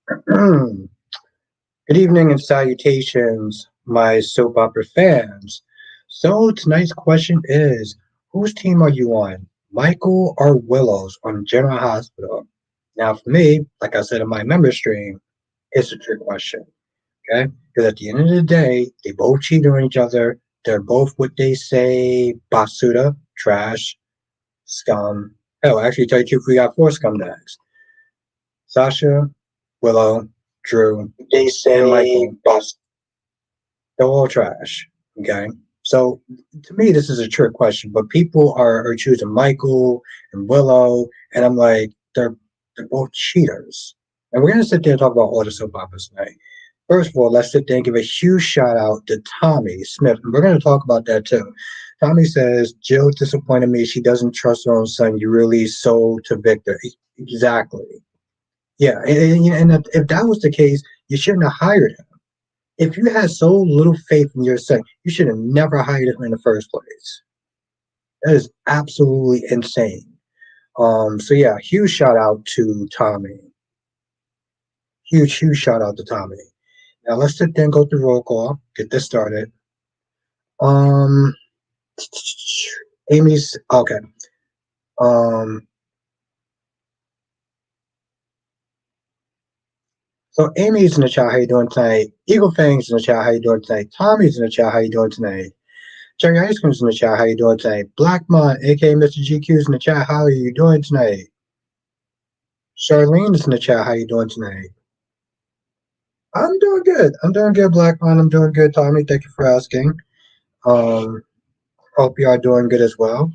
Good evening and salutations, my soap opera fans. So tonight's question is, whose team are you on, Michael or Willow's on General Hospital? Now, for me, like I said in my member stream, it's a trick question, okay? Because at the end of the day, they both cheat on each other. They're both what they say, basuda, trash, scum. Oh, actually, tell you the truth, we got four scumbags. Sasha, Willow, Drew, They and say Michael. They're all trash. Okay. So to me, this is a trick question, but people are choosing Michael and Willow, and I'm like, they're both cheaters. And we're gonna sit there and talk about all the soap operas tonight. First of all, let's sit there and give a huge shout out to Tommy Smith. And we're gonna talk about that too. Tommy says, Jill disappointed me. She doesn't trust her own son. You really sold to Victor. Exactly. Yeah. And if that was the case, you shouldn't have hired him. If you had so little faith in yourself, you should have never hired him in the first place. That is absolutely insane. So yeah, huge shout out to Tommy. Huge shout out to Tommy. Now let's sit there and go through roll call. Get this started. Um, Amy's okay. Um, so Amy's in the chat. How you doing tonight? Eagle Fangs in the chat. How you doing tonight? Tommy's in the chat. How you doing tonight? Jerry Ice Cream's in the chat. How you doing tonight? Blackmont, aka Mr. GQ's in the chat. How are you doing tonight? Charlene's in the chat. How you doing tonight? I'm doing good. I'm doing good, Blackmont. I'm doing good, Tommy. Thank you for asking. Um, hope you are doing good as well.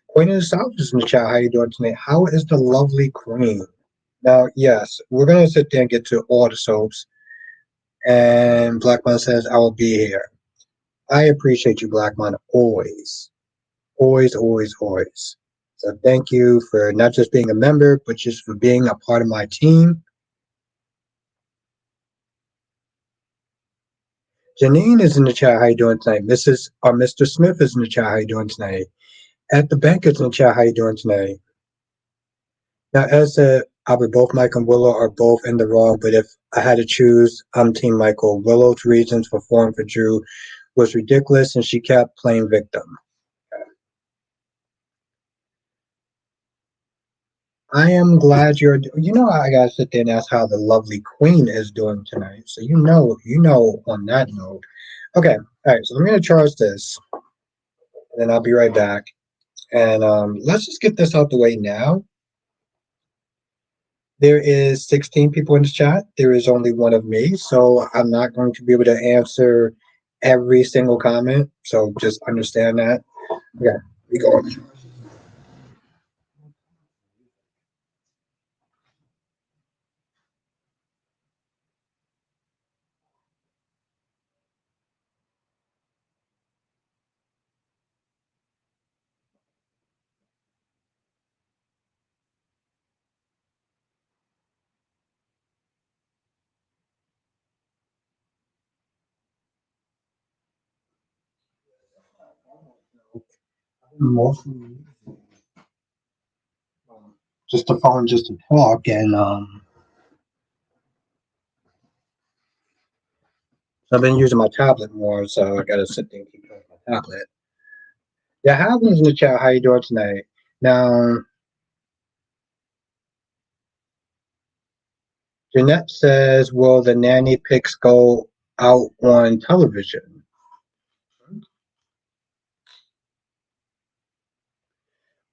Queen of the South is in the chat. How you doing tonight? How is the lovely Queen? Now, yes, we're gonna sit there and get to all the soaps. And Blackmont says, "I will be here." I appreciate you, Blackmont, always. Always, always, always. So thank you for not just being a member, but just for being a part of my team. Janine is in the chat. How you doing tonight? Mr. Smith is in the chat. How you doing tonight? At the bank is in the chat. How you doing tonight? Now, as said, Albert, both Mike and Willow are both in the wrong. But if I had to choose, I'm Team Michael. Willow's reasons for falling for Drew was ridiculous, and she kept playing victim. I am glad you're. You know, I gotta sit there and ask how the lovely Queen is doing tonight. So you know, on that note. Okay, all right. So I'm gonna charge this, and then I'll be right back. And let's just get this out the way now. There is 16 people in the chat. There is only one of me, so I'm not going to be able to answer every single comment. So just understand that. Okay, we go. Mostly just the phone, just to talk, and so I've been using my tablet more, so I gotta sit there and keep using my tablet. Yeah, Haven's in the chat. How you doing tonight? Now, Jeanette says, "Will the nanny pics go out on television?"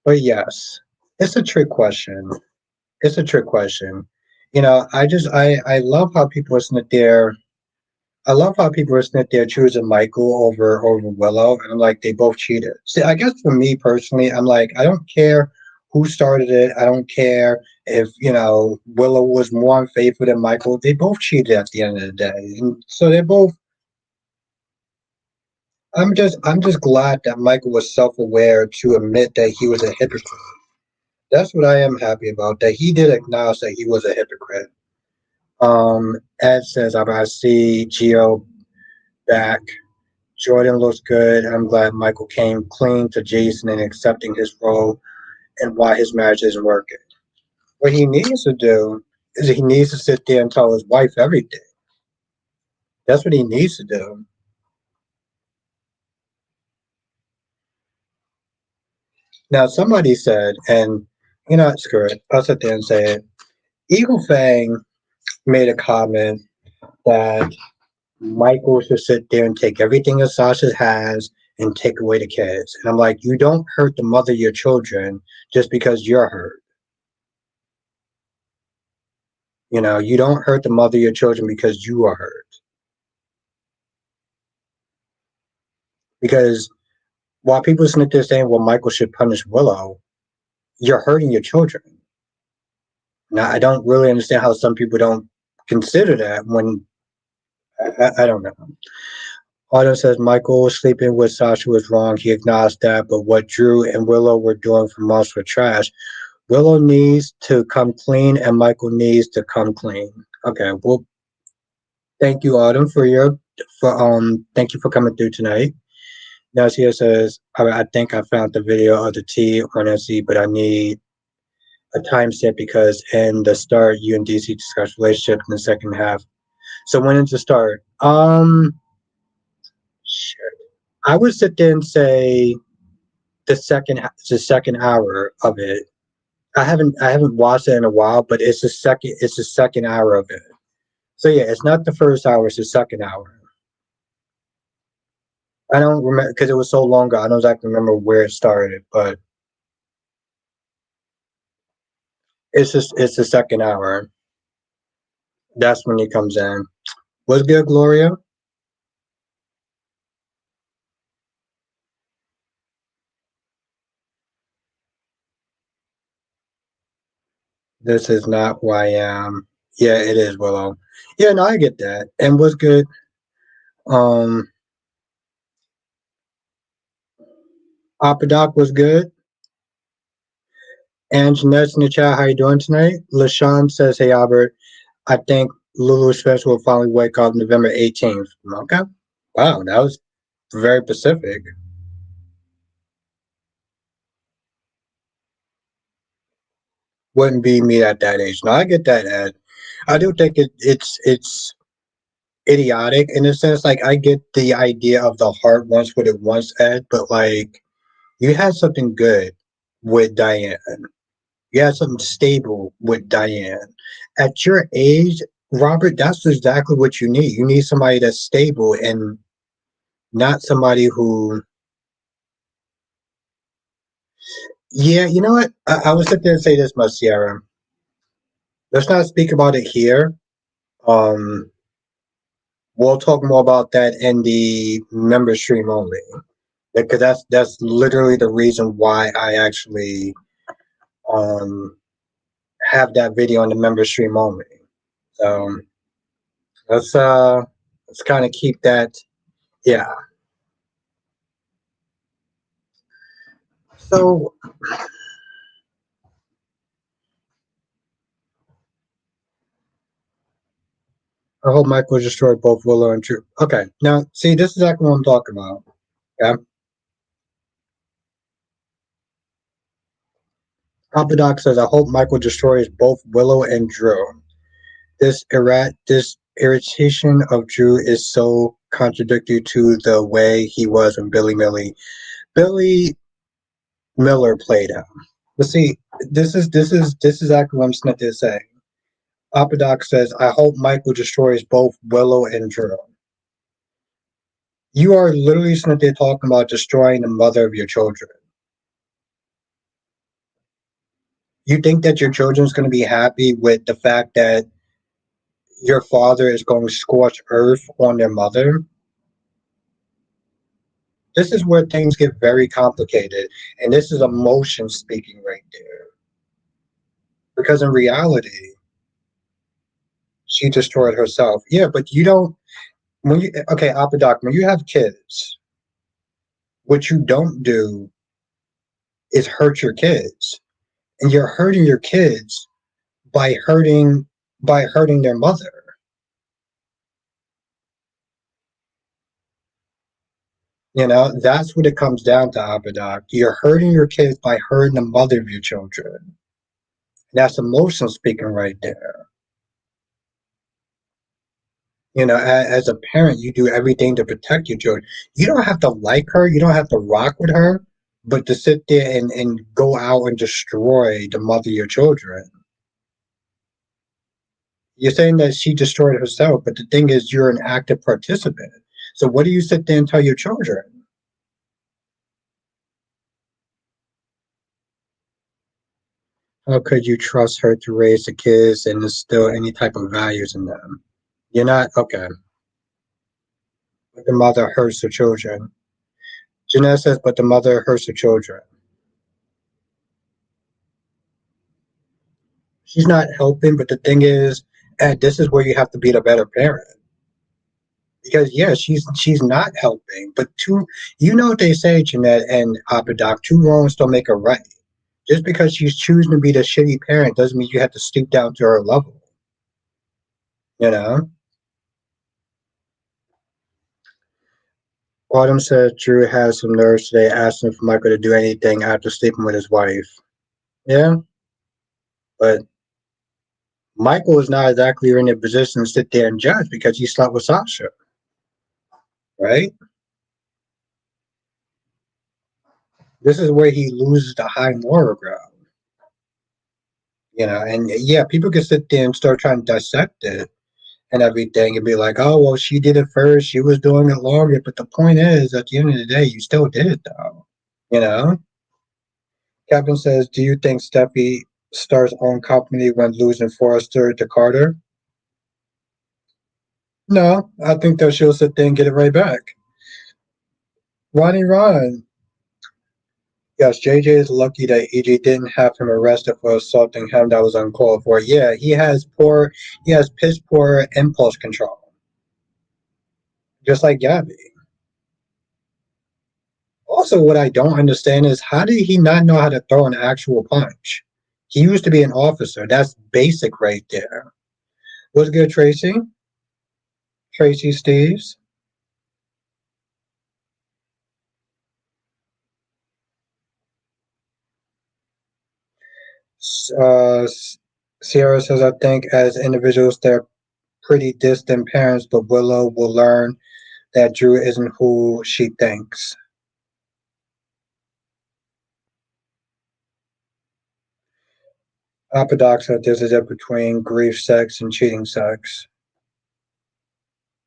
But yes, it's a trick question. It's a trick question. You know, I love how people are sitting there. I love how people are sitting there choosing Michael over Willow, and I'm like, they both cheated. See, I guess for me personally, I'm like, I don't care who started it. I don't care if Willow was more unfaithful than Michael. They both cheated at the end of the day, and so they're both. I'm just glad that Michael was self-aware to admit that he was a hypocrite. That's what I am happy about. That he did acknowledge that he was a hypocrite. Ed says, I see Geo back. Jordan looks good. I'm glad Michael came clean to Jason and accepting his role and why his marriage isn't working. What he needs to do He needs to sit there and tell his wife everything. That's what he needs to do. Now, somebody said, and you know, screw it. I'll sit there and say it. Eagle Fang made a comment that Michael should sit there and take everything that Sasha has and take away the kids. And I'm like, you don't hurt the mother of your children just because you're hurt. You know, you don't hurt the mother of your children because you are hurt. Because while people sit there saying, well, Michael should punish Wllow, you're hurting your children. Now, I don't really understand how some people don't consider that when I don't know. Otto says Michael sleeping with Sasha was wrong. He acknowledged that, but what Drew and Wllow were doing for months were trash. Wllow needs to come clean, and Michael needs to come clean. Okay, well, thank you, Autumn, thank you for coming through tonight. Now she says, I think I found the video of the T on NC, but I need a timestamp because in the start, you and DC discussed relationships in the second half. So when did it start? Shit. I would sit there and say the second hour of it. I haven't watched it in a while, but it's the second hour of it. So yeah, it's not the first hour, it's the second hour. I don't remember because it was so long ago. I don't exactly remember where it started, but it's the second hour. That's when he comes in. What's good, Gloria? This is not who I am. Yeah, it is Willow. Yeah, no, I get that. And what's good? Um, Apadoc was good. And Jeanette's in the chat. How you doing tonight? LaShawn says, "Hey Albert, I think Lulu Smith will finally wake up November 18th." Okay. Wow, that was very specific. Wouldn't be me at that age. No, I get that, Ed. I do think it's idiotic in a sense. Like I get the idea of the heart wants what it wants, Ed, but like you had something good with Diane. You had something stable with Diane. At your age, Robert, that's exactly what you need. You need somebody that's stable and not somebody who. Yeah, you know what? I would sit there and say this much, Sierra. Let's not speak about it here. Um, we'll talk more about that in the member stream only, because that's literally the reason why I actually um have that video on the member stream only. So let's uh let's kind of keep that. Yeah. So I hope Michael destroyed both Willow and Drew. Okay, now see, this is exactly what I'm talking about. Yeah. Papa Doc says, I hope Michael destroys both Willow and Drew. This irritation of Drew is so contradictory to the way he was when Billy Miller played him. But see, this is exactly what I'm Smith is saying. Papa Doc says, I hope Michael destroys both Willow and Drew. You are literally Smith there talking about destroying the mother of your children. You think that your children's going to be happy with the fact that your father is going to scorch earth on their mother? This is where things get very complicated, and this is emotion speaking right there. Because in reality, she destroyed herself. Yeah, but you don't. When you okay, Apadoc, when you have kids, what you don't do is hurt your kids, and you're hurting your kids by hurting their mother. You know, that's what it comes down to, Apadoc. You're hurting your kids by hurting the mother of your children. That's emotional speaking right there. As a parent, you do everything to protect your children. You don't have to like her, you don't have to rock with her, but to sit there and go out and destroy the mother of your children. You're saying that she destroyed herself, but the thing is, you're an active participant. So what do you sit there and tell your children? How could you trust her to raise the kids and instill any type of values in them? You're not okay. But the mother hurts her children. Jeanette says, but the mother hurts her children. She's not helping, but the thing is, and this is where you have to be the better parent. Because yeah, she's not helping. But what they say, Jeanette and Abadoc, two wrongs don't make a right. Just because she's choosing to be the shitty parent doesn't mean you have to stoop down to her level. You know? Autumn said Drew had some nerves today asking for Michael to do anything after sleeping with his wife. Yeah, but Michael is not exactly in a position to sit there and judge because he slept with Sasha, right? This is where he loses the high moral ground. And yeah, people can sit there and start trying to dissect it and everything and be like, oh, well, she did it first. She was doing it longer. But the point is, at the end of the day, you still did it, though. You know? Kevin says, do you think Steffi starts own company when losing Forrester to Carter? No, I think that she'll sit there and get it right back. Ronnie Ron. Yes, JJ is lucky that EJ didn't have him arrested for assaulting him. That was uncalled for. Yeah, he has piss poor impulse control, just like Gabby. Also, what I don't understand is how did he not know how to throw an actual punch? He used to be an officer. That's basic right there. What's good, Tracy? Tracy Steves. Uh, Sierra says, I think as individuals, they're pretty distant parents, but Willow will learn that Drew isn't who she thinks. Apodox said there's a difference between grief sex and cheating sex.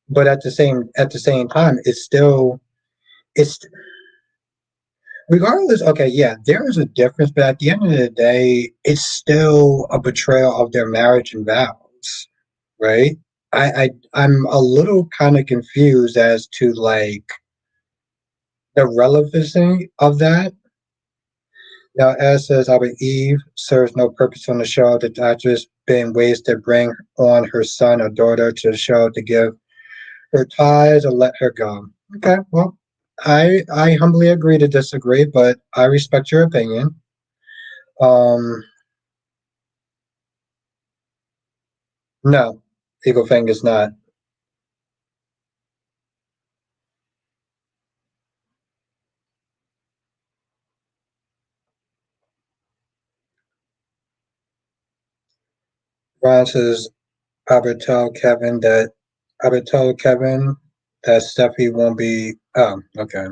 But at the same time, it's regardless, okay, yeah, there is a difference, but at the end of the day, it's still a betrayal of their marriage and vows, right? I'm a little kind of confused as to like the relevancy of that. Now, as says Albert Eve serves no purpose on the show. The actress been ways to bring on her son or daughter to the show to give her ties or let her go. Okay, well, I humbly agree to disagree, but I respect your opinion. Um, no, Eagle Fang is not. Ron says I would tell Kevin that I would tell Kevin that Steffi won't be. Oh, okay.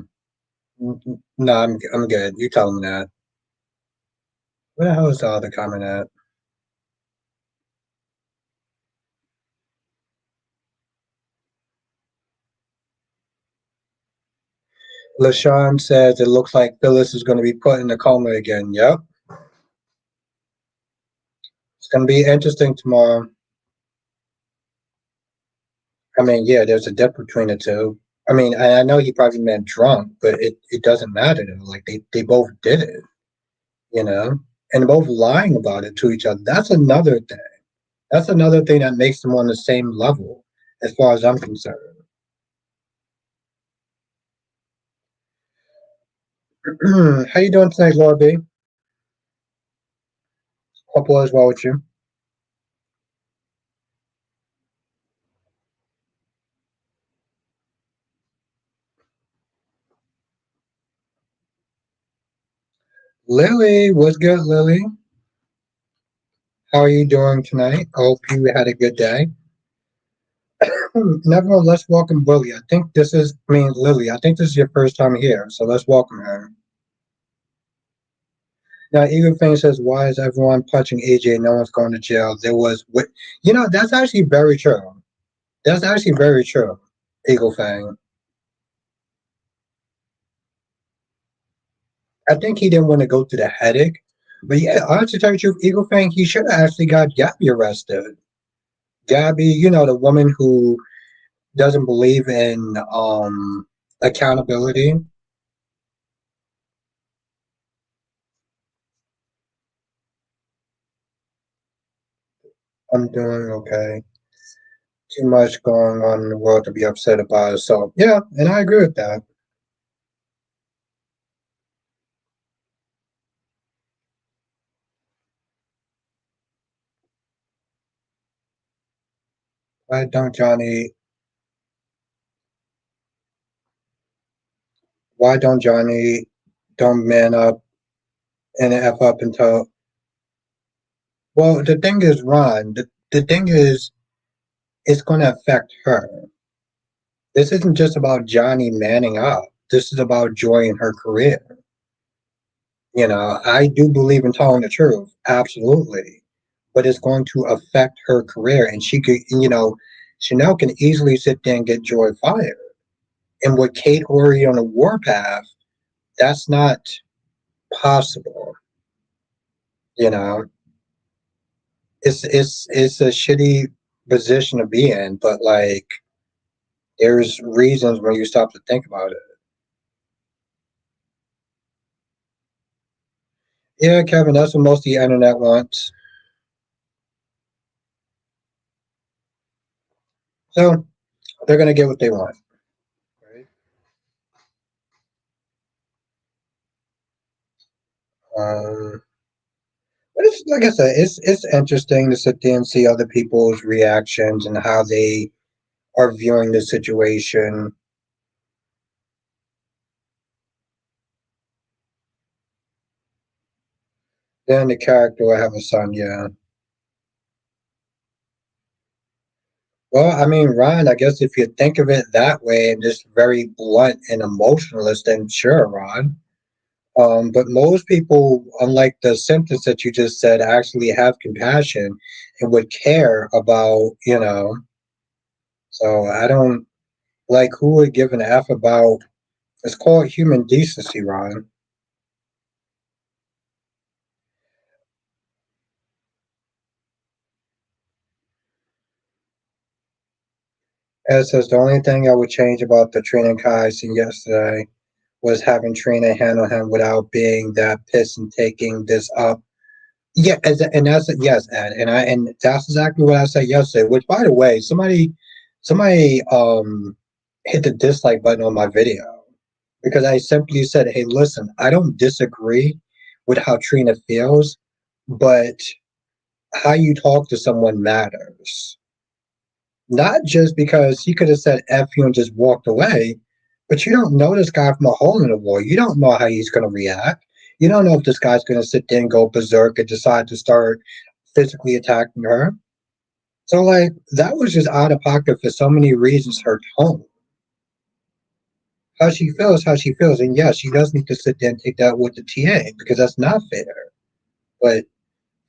No, I'm good. You tell him that. Where the hell is the other comment at? LaShawn says it looks like Phyllis is going to be put in a coma again. Yep. It's going to be interesting tomorrow. I mean, yeah, there's a difference between the two. I mean, I know he probably meant drunk, but it doesn't matter. Like they both did it, you know, and both lying about it to each other. That's another thing. That's another thing that makes them on the same level, as far as I'm concerned. How you doing tonight, Laura B? Hope all is well with you. Lily, what's good, Lily? How are you doing tonight? I hope you had a good day. Never, let's welcome Willie. I mean, Lily, I think this is your first time here, so let's welcome her. Now, Eagle Fang says, why is everyone punching AJ? No one's going to jail. That's actually very true. That's actually very true, Eagle Fang. I think he didn't want to go through the headache. But yeah, honestly, to tell you the truth, Eagle Fang, he should have actually got Gabby arrested. Gabby, the woman who doesn't believe in accountability. I'm doing okay. Too much going on in the world to be upset about. So yeah, and I agree with that. Why don't Johnny? Why don't Johnny? Don't man up and f up until. Well, the thing is, Ron. The thing is, it's going to affect her. This isn't just about Johnny manning up. This is about Joy and her career. I do believe in telling the truth, absolutely, but it's going to affect her career, and she could, Chanel can easily sit there and get Joy fired. And with Kate already on a warpath, that's not possible. You know, it's a shitty position to be in, but like, there's reasons when you stop to think about it. Yeah, Kevin, that's what most of the internet wants. So they're gonna get what they want. Right? Um, but it's like I said, it's interesting to sit there and see other people's reactions and how they are viewing the situation. Then the character will have a son, yeah. Well, I mean, Ron, I guess if you think of it that way and just very blunt and emotionalist, then sure, Ron. But most people, unlike the sentence that you just said, actually have compassion and would care about. So I don't like who would give an F about. It's called human decency, Ron. As says the only thing I would change about the Trina and Kai scene yesterday was having Trina handle him without being that pissed and taking this up. Yeah, and that's yes, Ed, and that's exactly what I said yesterday. Which, by the way, somebody hit the dislike button on my video because I simply said, "Hey, listen, I don't disagree with how Trina feels, but how you talk to someone matters. Not just because he could have said F you and just walked away, but you don't know this guy from a hole in the wall. You don't know how he's going to react. You don't know if this guy's going to sit there and go berserk and decide to start physically attacking her. So, like, that was just out of pocket for so many reasons. Her tone, how she feels. And yes, she does need to sit there and take that with the TA because that's not fair. But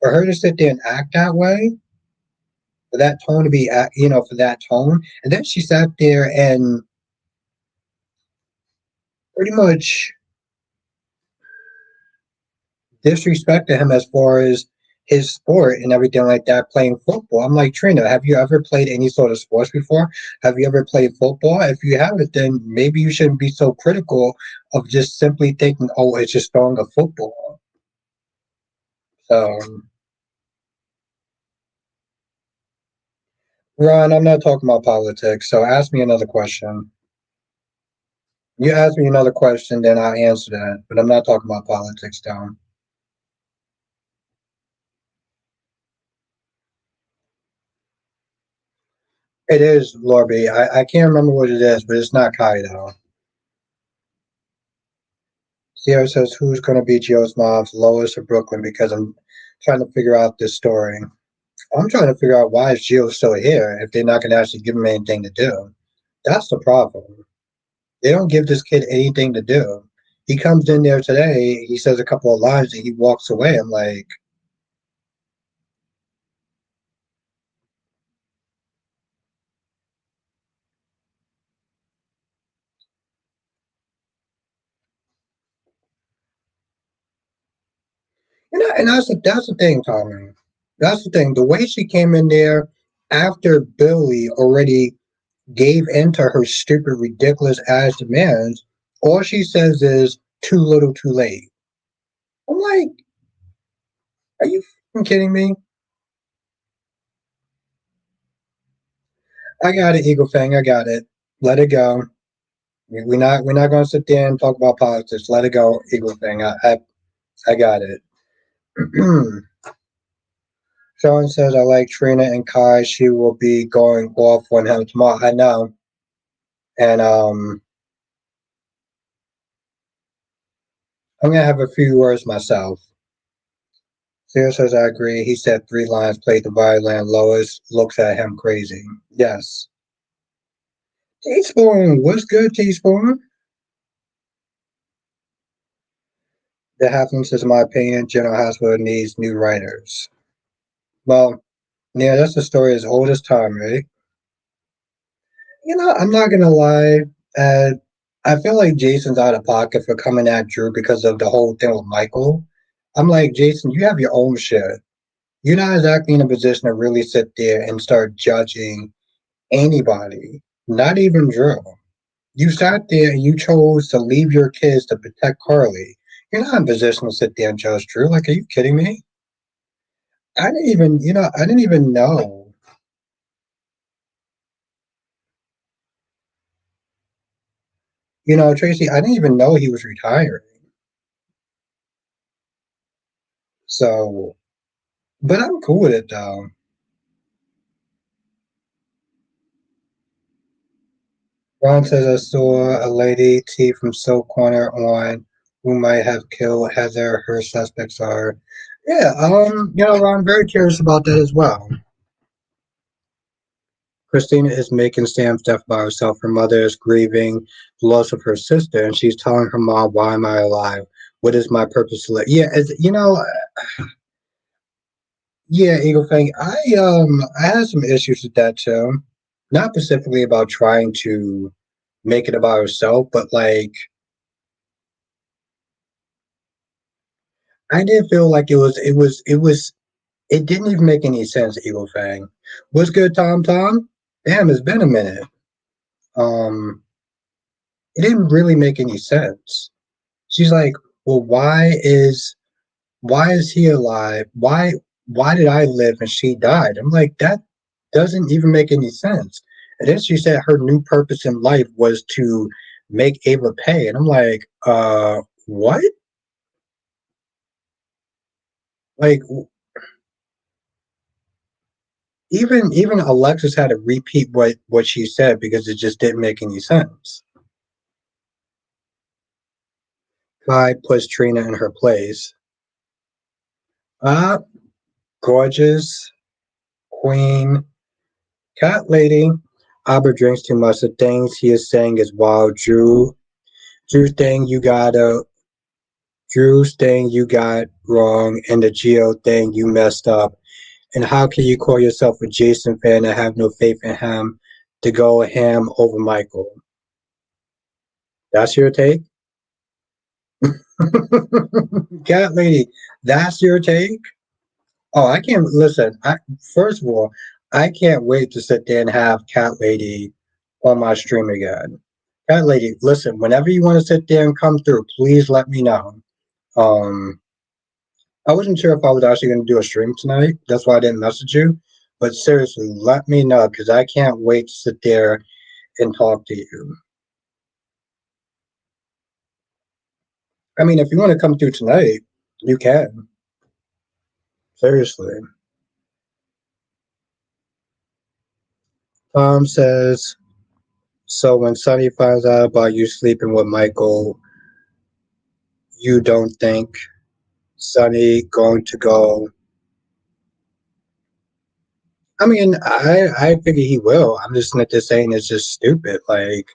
for her to sit there and act that way, for that tone to be, for that tone, and then she sat there and pretty much disrespected him as far as his sport and everything like that, playing football. I'm like, Trina, have you ever played any sort of sports before? Have you ever played football? If you haven't, then maybe you shouldn't be so critical of just simply thinking, oh, it's just throwing a football. So, Ron, I'm not talking about politics. So ask me another question. You ask me another question, then I'll answer that. But I'm not talking about politics, Tom. It is Lorby. I can't remember what it is, but it's not Kai though. Sierra says, who's going to be Joe's mom's, Lois or Brooklyn? Because I'm trying to figure out this story. I'm trying to figure out why is Gio still here if they're not going to actually give him anything to do. That's the problem. They don't give this kid anything to do. He comes in there today, he says a couple of lines, and he walks away. I'm like, and that's the thing, Tommy. That's the thing. The way she came in there after Billy already gave in to her stupid, ridiculous ass demands, all she says is too little, too late. I'm like, are you kidding me? I got it, Eagle Fang. I got it. Let it go. We're not gonna sit there and talk about politics. Let it go, Eagle Fang. I got it. Sean says I like Trina and Kai. She will be going off on him tomorrow. I know, and I'm gonna have a few words myself. Sarah says I agree. He said 3 lines, played the violin. Lois looks at him crazy. Yes. Teaspoon, what's good, Teaspoon? That happens, is my opinion. General Hospital needs new writers. Well, yeah, that's the story as old as time, right? I'm not gonna lie. Uh, I feel like Jason's out of pocket for coming at Drew because of the whole thing with Michael. I'm like, Jason, you have your own shit. You're not exactly in a position to really sit there and start judging anybody, not even Drew. You sat there and you chose to leave your kids to protect Carly. You're not in a position to sit there and judge Drew. Like, are you kidding me? I didn't even know. Tracy, I didn't even know he was retiring. So, but I'm cool with it though. Ron says I saw a lady T from Soul Corner on who might have killed Heather. Her suspects are. Yeah, I'm very curious about that as well. Christina is making Sam's death by herself. Her mother is grieving the loss of her sister, and she's telling her mom, "Why am I alive? What is my purpose to live?" Yeah, yeah, Eagle Fang. I had some issues with that too. Not specifically about trying to make it about herself, but like I did feel like it didn't even make any sense, Eagle Fang. What's good, Tom Tom? Damn, it's been a minute. Um, it didn't really make any sense. She's like, well, why is he alive? Why did I live and she died? I'm like, that doesn't even make any sense. And then she said her new purpose in life was to make Ava pay. And I'm like, what? Like even Alexis had to repeat what she said because it just didn't make any sense. Kai puts Trina in her place. Ah, gorgeous queen, cat lady. Albert drinks too much. The things he is saying is wild. Drew's thing you got wrong, and the Geo thing you messed up. And how can you call yourself a Jason fan and have no faith in him to go ham over Michael? That's your take? Cat lady, that's your take? Oh, I can't listen. First of all, I can't wait to sit there and have Cat Lady on my stream again. Cat Lady, listen, whenever you want to sit there and come through, please let me know. Um, I wasn't sure if I was actually going to do a stream tonight. That's why I didn't message you. But seriously, let me know because I can't wait to sit there and talk to you. I mean, if you want to come through tonight, you can. Seriously. Tom says, so when Sonny finds out about you sleeping with Michael, you don't think Sonny going to go I mean, I figure he will. I'm just not just saying it's just stupid. Like,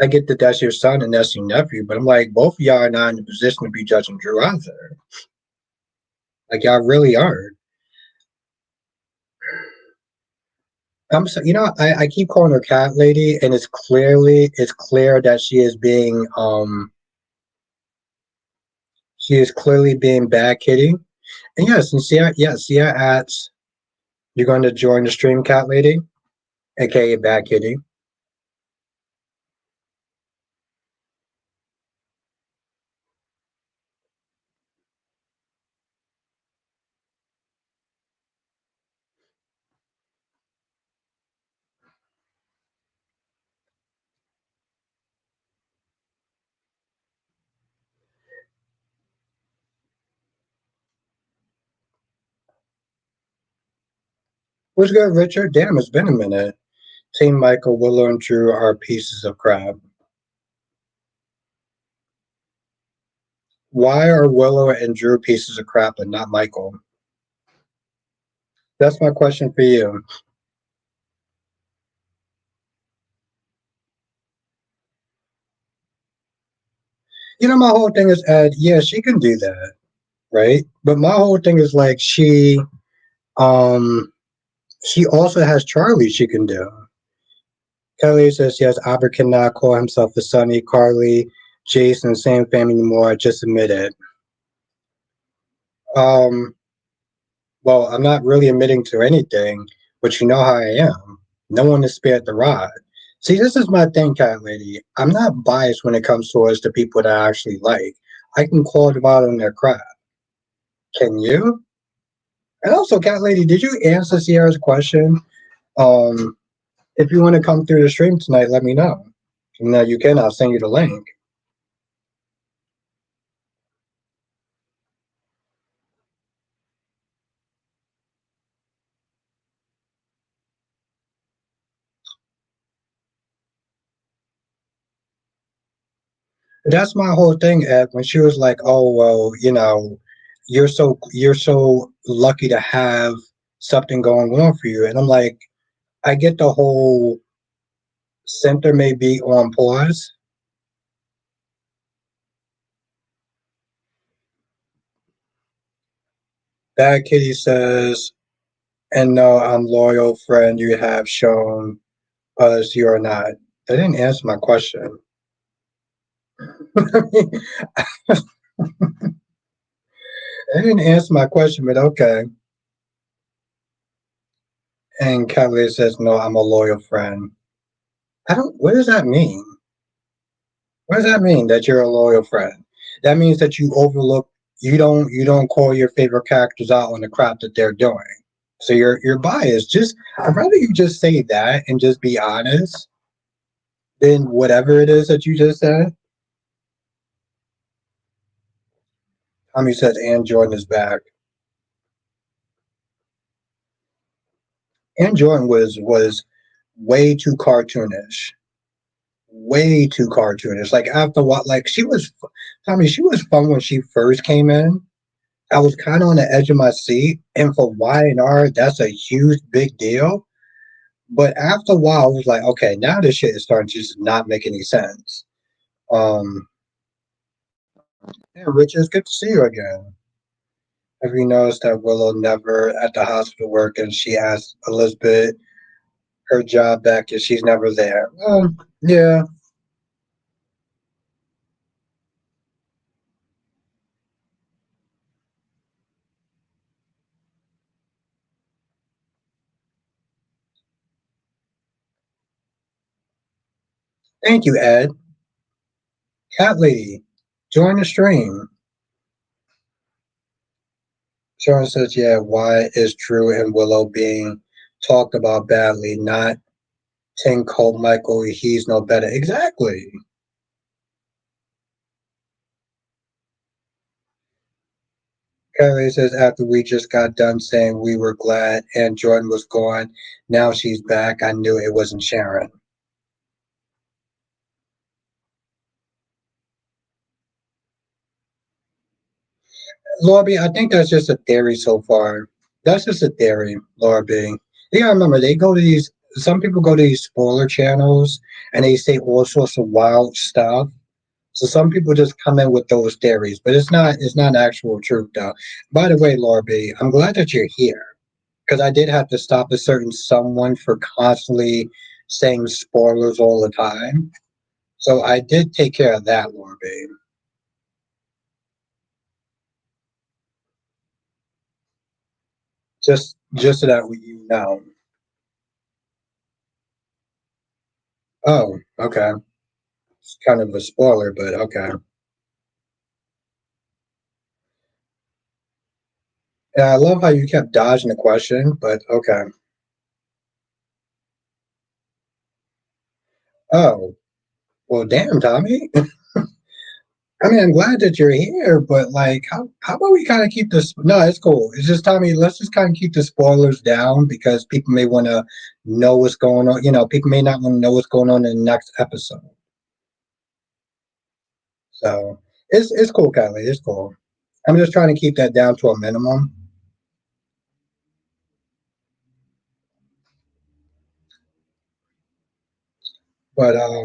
I get that that's your son and that's your nephew, but I'm like, both of y'all are not in the position to be judging Drew either. Like, y'all really aren't. I'm so, I keep calling her cat lady, and it's clear that she is clearly being bad kitty. And yes, and Sia asks, you're going to join the stream, cat lady, aka bad kitty. What's good, Richard? Damn, it's been a minute. Team Michael, Willow, and Drew are pieces of crap. Why are Willow and Drew pieces of crap and not Michael? That's my question for you. My whole thing is, Ed, yeah, she can do that, right? But my whole thing is like um, she also has Charlie she can do. Kelly says, yes, Albert cannot call himself the Sonny, Carly, Jason, same family anymore. Just admit it. Um, well, I'm not really admitting to anything, but you know how I am. No one is spared the rod. See, this is my thing, cat lady. I'm not biased when it comes towards the people that I actually like. I can call them out on their crap. Can you? And also, cat lady, did you answer Sierra's question? Um, if you want to come through the stream tonight, let me know. No, you can. I'll send you the link. That's my whole thing, Ed. When she was like, "Oh well, you're so lucky to have something going on for you," and I'm like, I get the whole center may be on pause. Bad Kitty says, "And no, I'm loyal friend. You have shown us you are not." They didn't answer my question. They didn't answer my question, but okay. And Cavalier says, "No, I'm a loyal friend." I don't. What does that mean? What does that mean that you're a loyal friend? That means that you overlook. You don't call your favorite characters out on the crap that they're doing. So you're biased. Just I'd rather you just say that and just be honest than whatever it is that you just said. Tommy says, "And Jordan is back." And Jordan was way too cartoonish. Way too cartoonish. Like after what? Like Tommy. She was fun when she first came in. I was kind of on the edge of my seat, and for Y&R, that's a huge big deal. But after a while, I was like, okay, now this shit is starting to just not make any sense. Um, yeah, Rich, it's good to see you again. Have you noticed that Willow never at the hospital work and she asked Elizabeth her job back and she's never there? Yeah. Thank you, Ed. Cat Lady, join the stream. Sharon says, yeah, why is Drew and Willow being talked about badly? Not Ting Colt Michael, he's no better. Exactly. Carrie says, after we just got done saying we were glad and Jordan was gone, now she's back. I knew it wasn't Sharon. Lobby, I think that's just a theory so far. That's just a theory, Laura B. You gotta remember, they go to these. Some people go to these spoiler channels and they say all sorts of wild stuff. So some people just come in with those theories, but it's not actual truth though. By the way, Laura B, I'm glad that you're here because I did have to stop a certain someone for constantly saying spoilers all the time. So I did take care of that, Laura B. Just so that you know. Oh, okay. It's kind of a spoiler, but okay. Yeah, I love how you kept dodging the question, but okay. Oh, well, damn, Tommy. I mean, I'm glad that you're here, but like, how about we kind of keep this? No, it's cool. It's just Tommy. Let's just kind of keep the spoilers down because people may want to know what's going on. People may not want to know what's going on in the next episode. So it's cool, Kylie. It's cool. I'm just trying to keep that down to a minimum. But I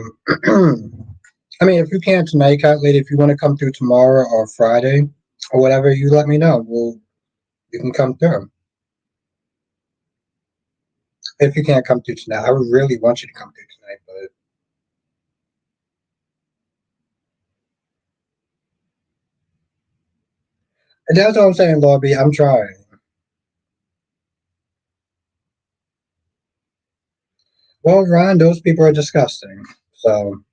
mean, if you can tonight, Kylie, if you want to come through tomorrow or Friday or whatever, you let me know. You can come through. If you can't come through tonight, I would really want you to come through tonight, but that's what I'm saying, Lobby. I'm trying. Well, Ron, those people are disgusting. So,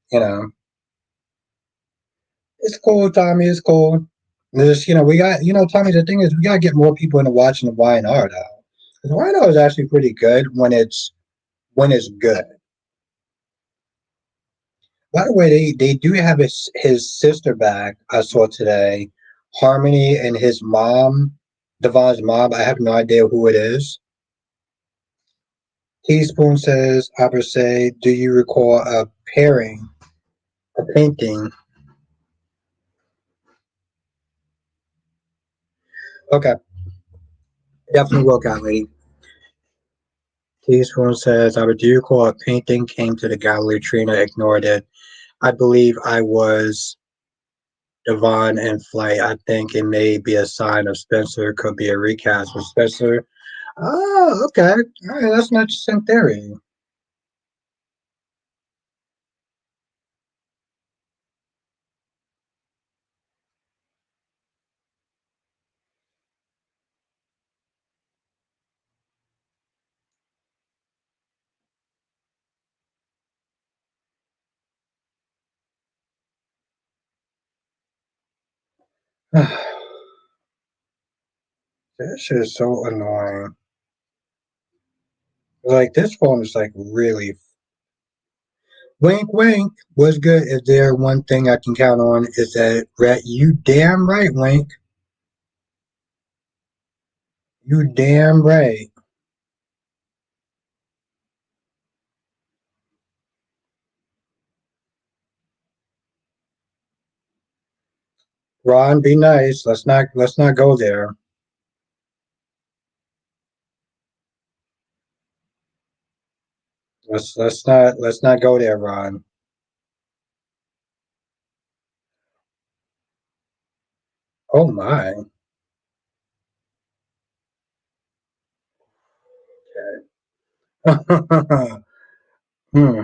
it's cool, Tommy. It's cool. We got, Tommy, the thing is, we got to get more people into watching the YNR, though. Because YNR is actually pretty good when it's good. By the way, they do have his sister back, I saw today. Harmony and his mom, Devon's mom. I have no idea who it is. Teaspoon says, I say, do you recall a painting? Okay, definitely will, got lady. Teaspoon says, I do recall a painting came to the gallery. Trina ignored it. I believe I was Devon in flight. I think it may be a sign of Spencer. Could be a recast for Spencer. Oh, okay. All right, that's an interesting theory. This is so annoying. Like this phone is like really wink wink. What's good? Is there one thing I can count on? Is that Rat? You damn right, Wink. You damn right. Ron, be nice. Let's not go there. Let's not go there, Ron. Oh my. hmm.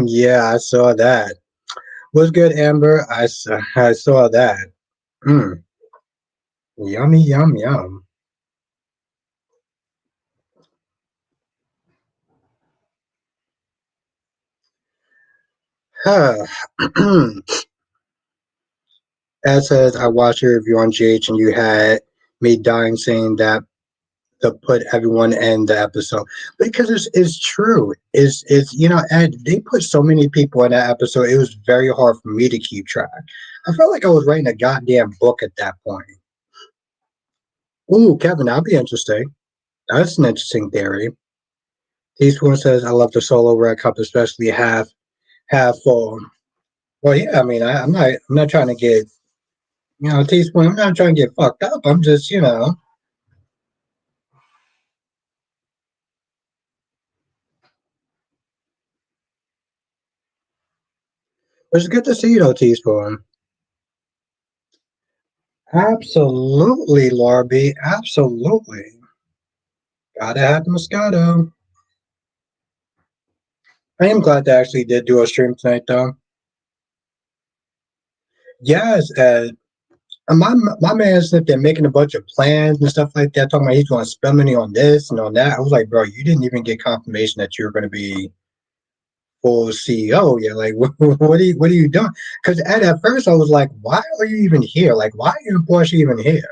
Yeah, I saw that. What's good, Amber? I saw that. Mm. Yummy, yum, yum. Huh. As says, I watched your review on GH and you had me dying saying that to put everyone in the episode because it's true. It's and they put so many people in that episode. It was very hard for me to keep track. I felt like I was writing a goddamn book at that point. Ooh, Kevin, that'd be interesting. That's an interesting theory. Teaspoon says, "I love the solo red cup, especially half full." Well, yeah, I mean, I'm not trying to get, teaspoon. I'm not trying to get fucked up. I'm just, it's good to see you, though, teaspoon. Absolutely, Laura B. Absolutely. Gotta have the Moscato. I am glad they actually did do a stream tonight, though. Yes, my man said they're making a bunch of plans and stuff like that, talking about he's going to spend money on this and on that. I was like, bro, you didn't even get confirmation that you're going to be full CEO. Yeah, like what are you doing? Because at first I was like, why are you even here? Like, why are you Porsche even here?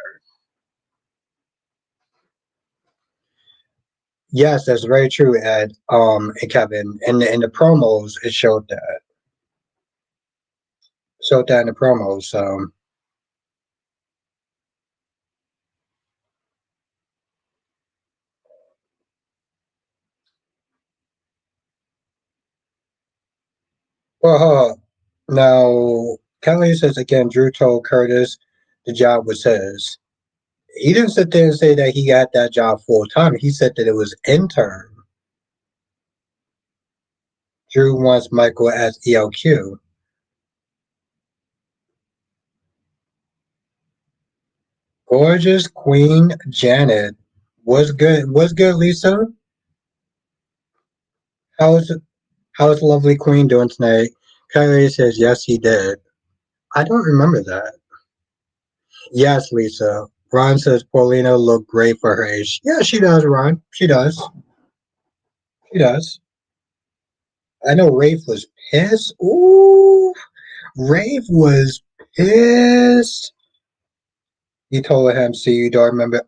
Yes, that's very true, Ed. And Kevin, in the promos, it showed that in the promos. So, well, now Kelly says again, Drew told Curtis the job was his. He didn't sit there and say that he got that job full time. He said that it was intern. Drew wants Michael as ELQ. Gorgeous Queen Janet. Was good. Was good, Lisa. How's how's lovely Queen doing tonight? Kylie says yes, he did. I don't remember that. Yes, Lisa. Ron says Paulina looked great for her age. Yeah, she does, Ron. She does. She does. I know Rafe was pissed. Ooh, Rafe was pissed. He told him, "See, you don't remember."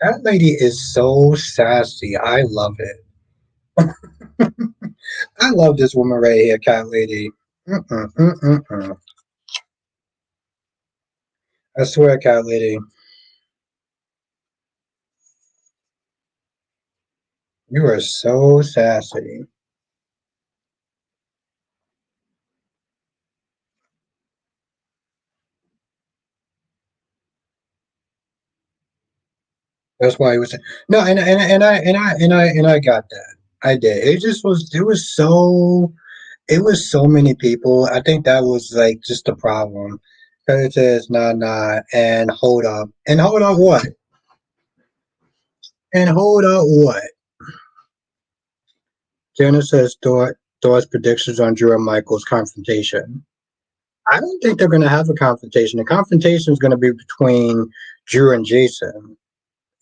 That lady is so sassy. I love it. I love this woman right here, Cat Lady. Mm-mm, mm-mm, mm. I swear, Cat Lady, you are so sassy. That's why he was no, and I got that. I did. It was so many people. I think that was like just the problem. Because it says nah nah and hold up what and hold up what. Jenna says Thor's predictions on Drew and Michael's confrontation. I don't think they're going to have a confrontation. The confrontation is going to be between Drew and Jason.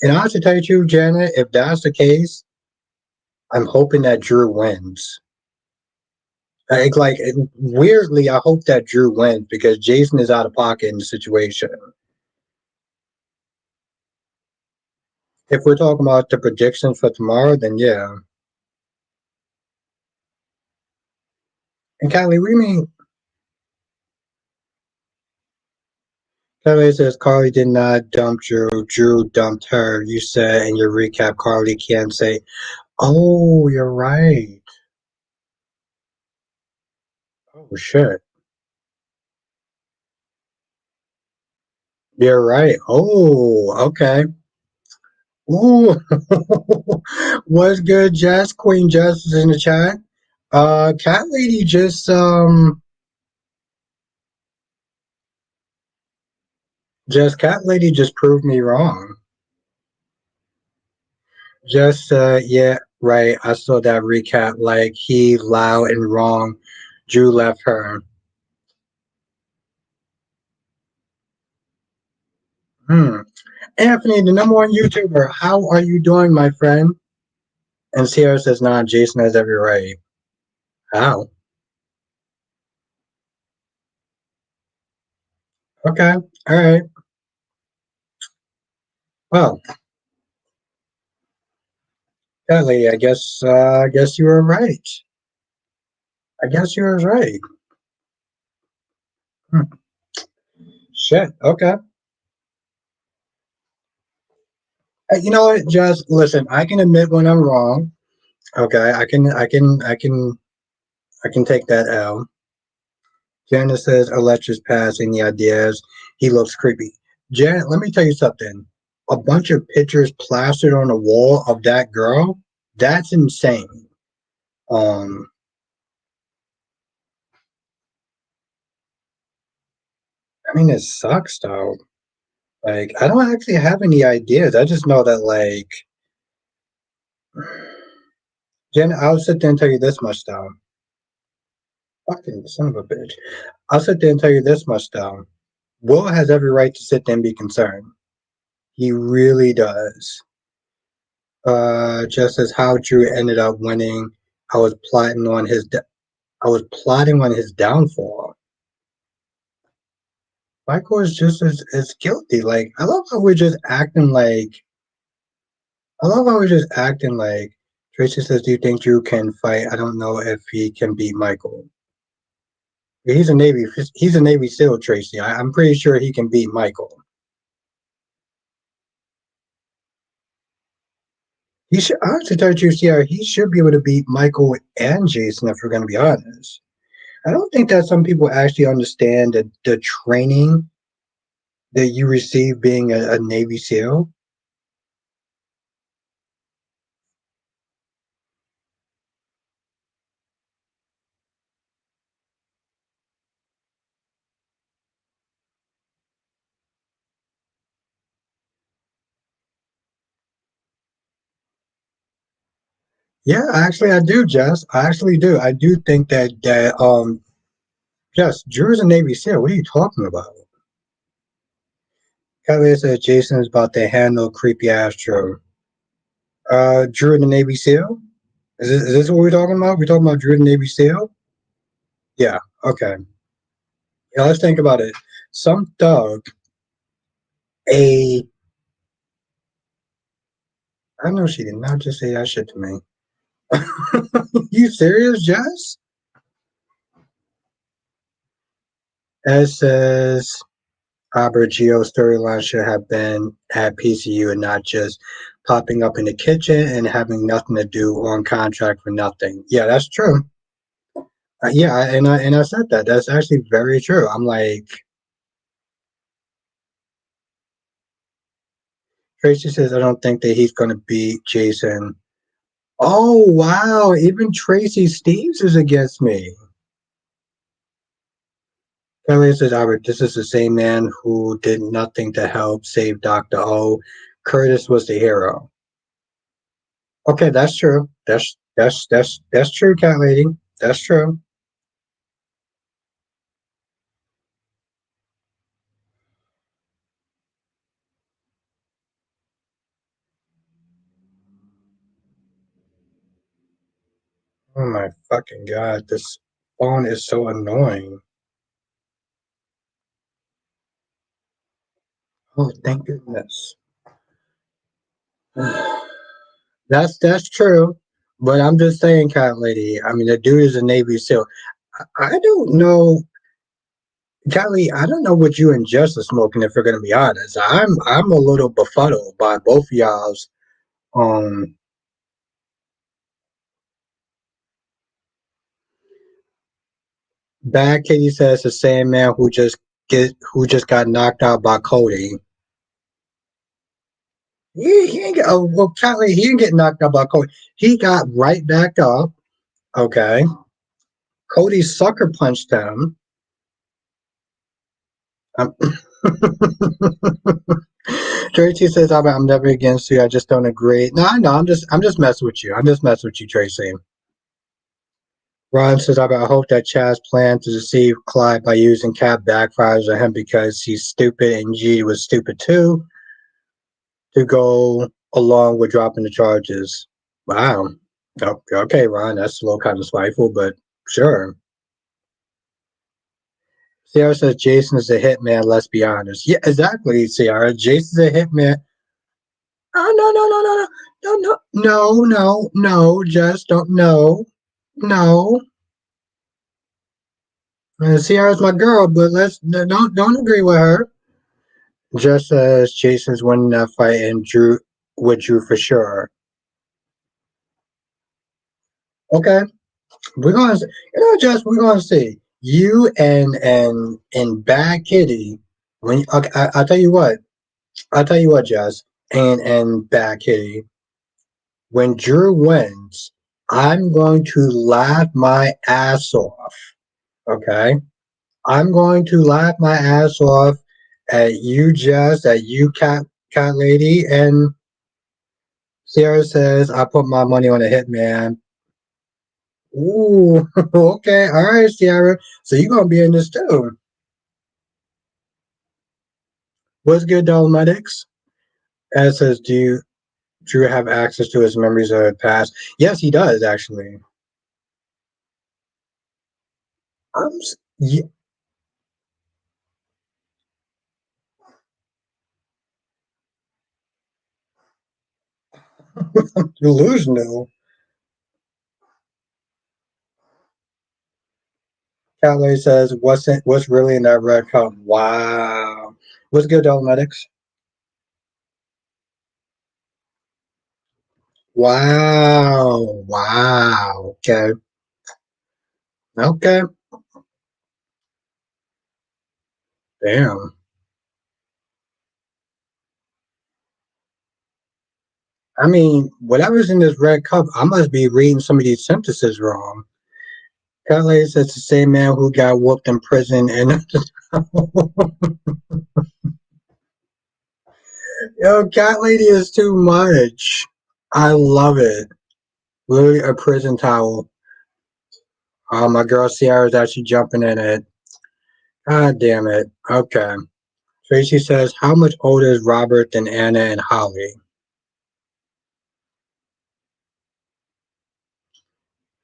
And honestly, tell you the truth, Janet, if that's the case, I'm hoping that Drew wins. Weirdly, I hope that Drew wins because Jason is out of pocket in the situation. If we're talking about the predictions for tomorrow, then yeah. And Kylie, we mean Kylie says Carly did not dump Drew. Drew dumped her. You said in your recap, Carly can't say, "Oh, you're right." Oh shit, you're right. Oh, okay. Ooh, what's good, Jess? Queen Jess is in the chat. Cat Lady Cat Lady just proved me wrong. Just yeah, right. I saw that recap. Like he loud and wrong. Drew left her. Hmm. Anthony, the number one YouTuber. How are you doing, my friend? And Sierra says, "Nah, Jason has every right." How? Okay. All right. Well, Cat Lady, I guess you were right. I guess you were right. Hmm. Shit. Okay. You know what? Just listen. I can admit when I'm wrong. Okay, I can take that L. Janet says Electra's passing the ideas. He looks creepy. Janet, let me tell you something. A bunch of pictures plastered on the wall of that girl. That's insane. Um, I mean, it sucks though. Like, I don't actually have any ideas. I just know that, like, Jen, I'll sit there and tell you this much though. Fucking son of a bitch. I'll sit there and tell you this much though. Will has every right to sit there and be concerned. He really does. Just as how Drew ended up winning, I was plotting on his. I was plotting on his downfall. Michael is just as guilty. Like I love how we're just acting like. I love how we're just acting like. Tracy says, "Do you think Drew can fight? I don't know if he can beat Michael. He's a Navy. He's a Navy SEAL, Tracy. I'm pretty sure he can beat Michael. He should honestly tell you, Sierra, he should be able to beat Michael and Jason if we're going to be honest. I don't think that some people actually understand the training that you receive being a Navy SEAL. Yeah, actually, I do, Jess. I actually do. I do think that Jess, Drew's a Navy SEAL. What are you talking about? Kelly said Jason is about to handle creepy ass Drew. Drew the Navy SEAL. Is this what we're talking about? We're talking about Drew the Navy SEAL. Yeah. Okay. Yeah, let's think about it. Some thug, a I know she did not just say that shit to me. You serious, Jess? Ed says Albert Geo storyline should have been at PCU and not just popping up in the kitchen and having nothing to do on contract for nothing. Yeah, that's true. Yeah, and I said that. That's actually very true. I'm like Tracy says I don't think that he's gonna beat Jason. Oh wow, even Tracy Steves is against me. Kelly says, Albert, this is the same man who did nothing to help save Dr. O. Curtis was the hero. Okay, that's true. That's true, cat lady. That's true. Oh my fucking god, this phone is so annoying. Oh, thank goodness. That's true. But I'm just saying, cat lady. I mean, the dude is a Navy SEAL. I don't know, cat lady. I don't know what you and Jess are smoking. If we're gonna be honest, I'm a little befuddled by both of y'all's um Bad Kitty says the same man who just got knocked out by Cody. He ain't get well, Kelly, he didn't get knocked out by Cody. He got right back up. Okay. Cody sucker punched him. Um, Tracy says, I'm never against you. I just don't agree. No, I know. I'm just messing with you. I'm just messing with you, Tracy. Ron says, I hope that Chad's plan to deceive Clyde by using Cap backfires on him because he's stupid and G was stupid too. To go along with dropping the charges. Wow. Okay, Ron, that's a little kind of spiteful, but sure. Sierra says Jason is a hitman, let's be honest. Yeah, exactly, Sierra. Jason's a hitman. Oh, no, no, no, no, no, no, no, no, no, just don't, no, no. Sierra's my girl, but let's, don't agree with her. Just as Jason's winning that fight and Drew with Drew for sure. Okay, we're gonna, Jess, we're gonna see you and Bad Kitty. When okay, I'll tell you what. I'll tell you what, Jess, and Bad Kitty. When Drew wins, I'm going to laugh my ass off. Okay, I'm going to laugh my ass off at you, Jess, at you, cat lady, and Sierra says I put my money on a hitman. Ooh, okay, all right, Sierra. So you're gonna be in this too. What's good, Dolmetics? And it says, do you Drew have access to his memories of the past? Yes, he does actually. Yeah, delusional. Calais says, what's really in that red cup? Wow. What's good, Dolmetics? Wow. Wow. Okay. Okay. Damn. I mean, whatever's in this red cup, I must be reading some of these sentences wrong. Calais says the same man who got whooped in prison and yo, cat lady is too much. I love it. Literally a prison towel. My girl Sierra's actually jumping in it. God damn it. Okay. Tracy says, how much older is Robert than Anna and Holly?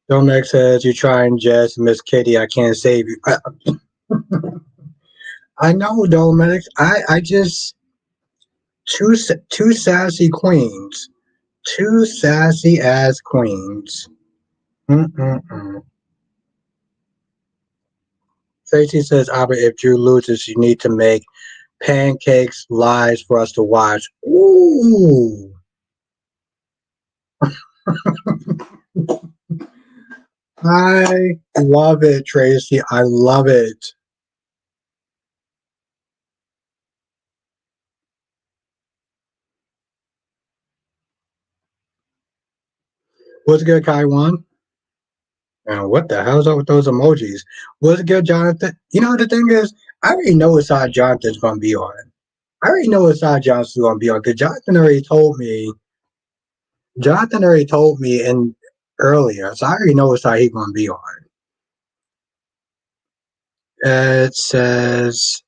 Domek says, you trying, Jess, Miss Kitty, I can't save you. I know, Domek. I just, two sassy queens. Two sassy ass queens. Mm-mm-mm. Tracy says, Albert, if Drew loses, you need to make pancakes lives for us to watch. Ooh. I love it, Tracy. I love it. What's good, Kaiwan? And what the hell's up with those emojis? What's good, Jonathan? You know, the thing is, I already know what side Jonathan's going to be on. I already know what side Jonathan's going to be on because Jonathan already told me in earlier, so I already know what side he's going to be on. It says,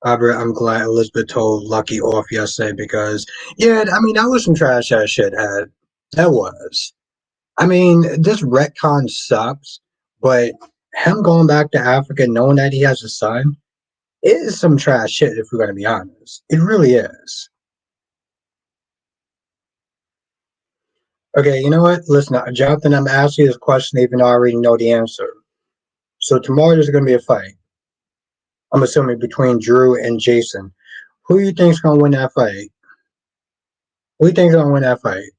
Albert, I'm glad Elizabeth told Lucky off yesterday because, yeah, I mean, that was some trash ass shit, had. That was. I mean, this retcon sucks, but him going back to Africa knowing that he has a son, it is some trash shit if we're going to be honest. It really is. Okay, you know what? Listen, Jonathan, I'm asking you this question even though I already know the answer. So tomorrow there's going to be a fight. I'm assuming between Drew and Jason. Who do you think's going to win that fight? Who do you think's going to win that fight?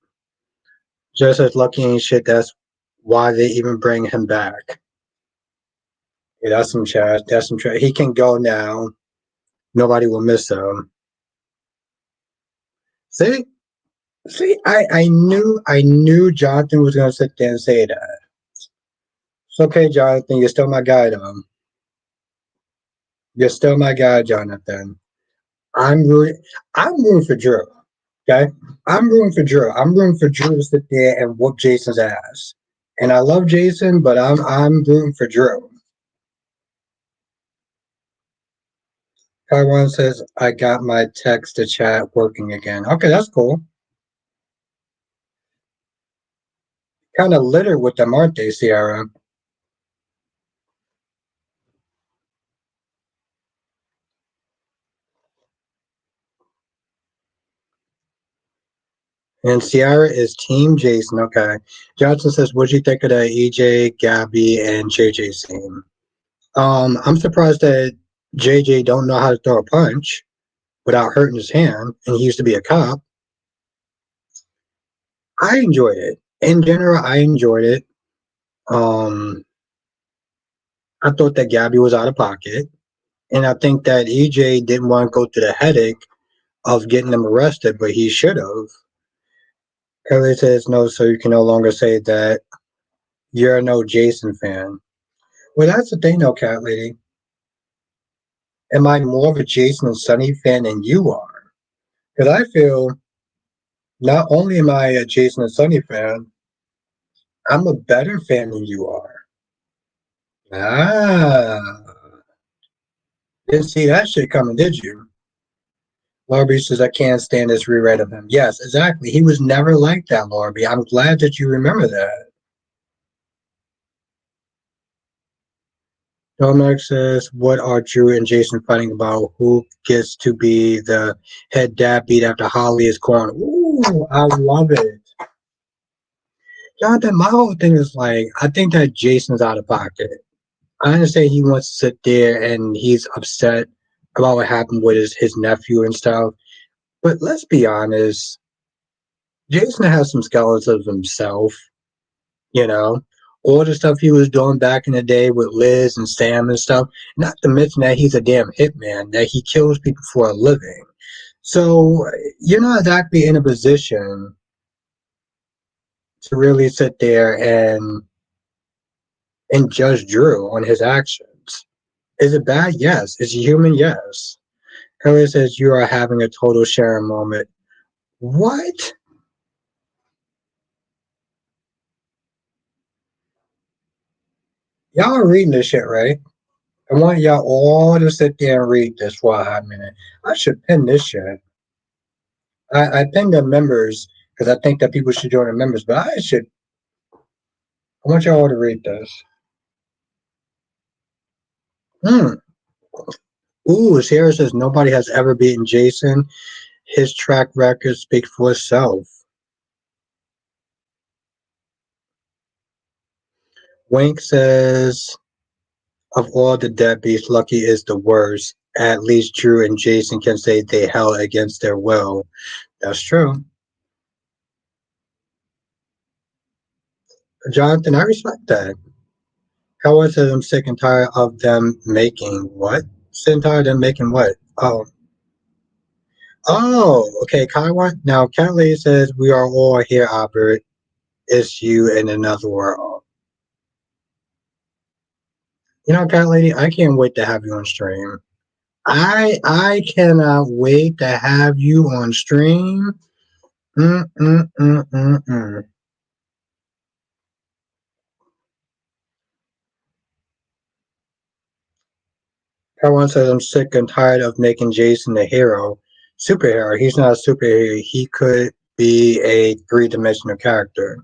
Just as lucky and shit, that's why they even bring him back. Yeah, that's some trash. That's some trash. He can go now. Nobody will miss him. See? See, I knew Jonathan was gonna sit there and say that. It's okay, Jonathan. You're still my guy, though. You're still my guy, Jonathan. I'm rooting. I'm rooting for Drew. Okay, I'm rooting for Drew. I'm rooting for Drew to sit there and whoop Jason's ass. And I love Jason, but I'm rooting for Drew. Taiwan says I got my text to chat working again. Okay, that's cool. Kind of littered with them, aren't they, Sierra? And Ciara is Team Jason. Okay. Johnson says, "What'd you think of the EJ, Gabby, and JJ scene?" I'm surprised that JJ don't know how to throw a punch without hurting his hand, and he used to be a cop. I enjoyed it. In general, I enjoyed it. Um, I thought that Gabby was out of pocket, and I think that EJ didn't want to go through the headache of getting them arrested, but he should have. Kelly says no, so you can no longer say that you're no Jason fan. Well, that's the thing, though, Cat Lady. Am I more of a Jason and Sunny fan than you are? Because I feel not only am I a Jason and Sunny fan, I'm a better fan than you are. Ah, didn't see that shit coming, did you? Larby says, I can't stand this rewrite of him. Yes, exactly. He was never like that, Larby. I'm glad that you remember that. Dominic says, what are Drew and Jason fighting about? Who gets to be the head dad beat after Holly is gone? Ooh, I love it. Jonathan, my whole thing is like, I think that Jason's out of pocket. I understand he wants to sit there and he's upset about what happened with his nephew and stuff. But let's be honest, Jason has some skeletons of himself, you know? All the stuff he was doing back in the day with Liz and Sam and stuff, not to mention that he's a damn hitman, that he kills people for a living. So you're not exactly in a position to really sit there and judge Drew on his actions. Is it bad? Yes. Is he human? Yes. Curly says you are having a total Sharon moment. What? Y'all are reading this shit, right? I want y'all all to sit there and read this for a hot minute. I should pin this shit. I pinned the members because I think that people should join the members, but I should. I want y'all to read this. Hmm. Ooh, Sierra says nobody has ever beaten Jason. His track record speaks for itself. Wink says of all the deadbeats, Lucky is the worst. At least Drew and Jason can say they held against their will. That's true. Jonathan, I respect that. Howard says I'm sick and tired of them making what? Sick and tired of them making what? Oh. Oh, okay, Kaiwan. Now, Kelly says we are all here, Albert. It's you in another world. You know, Cat Lady, I can't wait to have you on stream. I cannot wait to have you on stream. Mm, mm, mm, mm, mm. Everyone says I'm sick and tired of making Jason the hero. Superhero. He's not a superhero. He could be a three-dimensional character.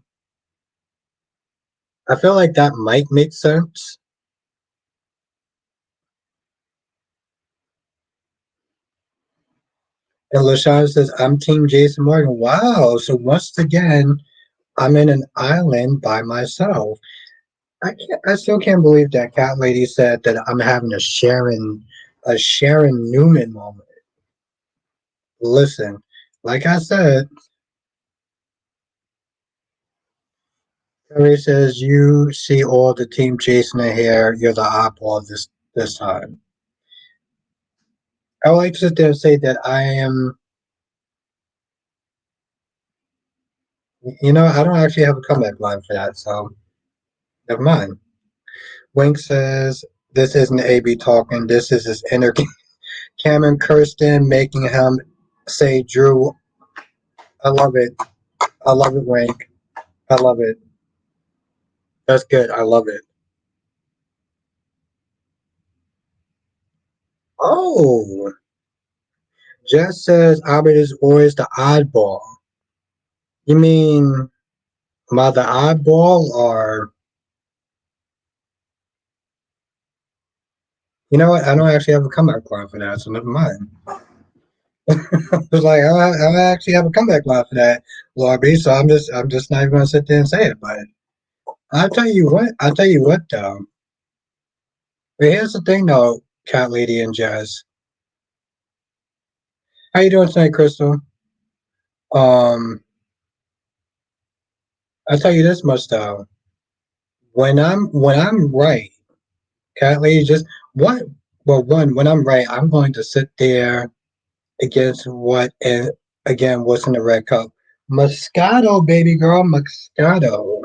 I feel like that might make sense. And LaShawn says, I'm Team Jason Morgan. Wow. So once again, I'm in an island by myself. I still can't believe that Cat Lady said that I'm having a Sharon Newman moment. Listen, like I said, Terry says you see all the Team Jason in here. You're the oddball this time. I would like to sit there and say that I am. You know, I don't actually have a comeback line for that, so never mind. Wink says this isn't AB talking. This is his inner Cameron Kirsten making him say Drew. I love it. I love it, Wink. I love it. That's good. I love it. Oh, Jess says Albert is always the oddball. You mean am I the oddball or you know what? I don't actually have a comeback line for that, so never mind. It's like I actually have a comeback line for that, Lord B. So I'm just not even gonna sit there and say it. But I'll tell you what. I'll tell you what though. But here's the thing though, Cat Lady and Jazz. How you doing tonight, Crystal? Um, I'll tell you this much though. When I'm right, cat lady just what well one when I'm right, I'm going to sit there against what and again what's in the red cup. Moscato, baby girl, Moscato.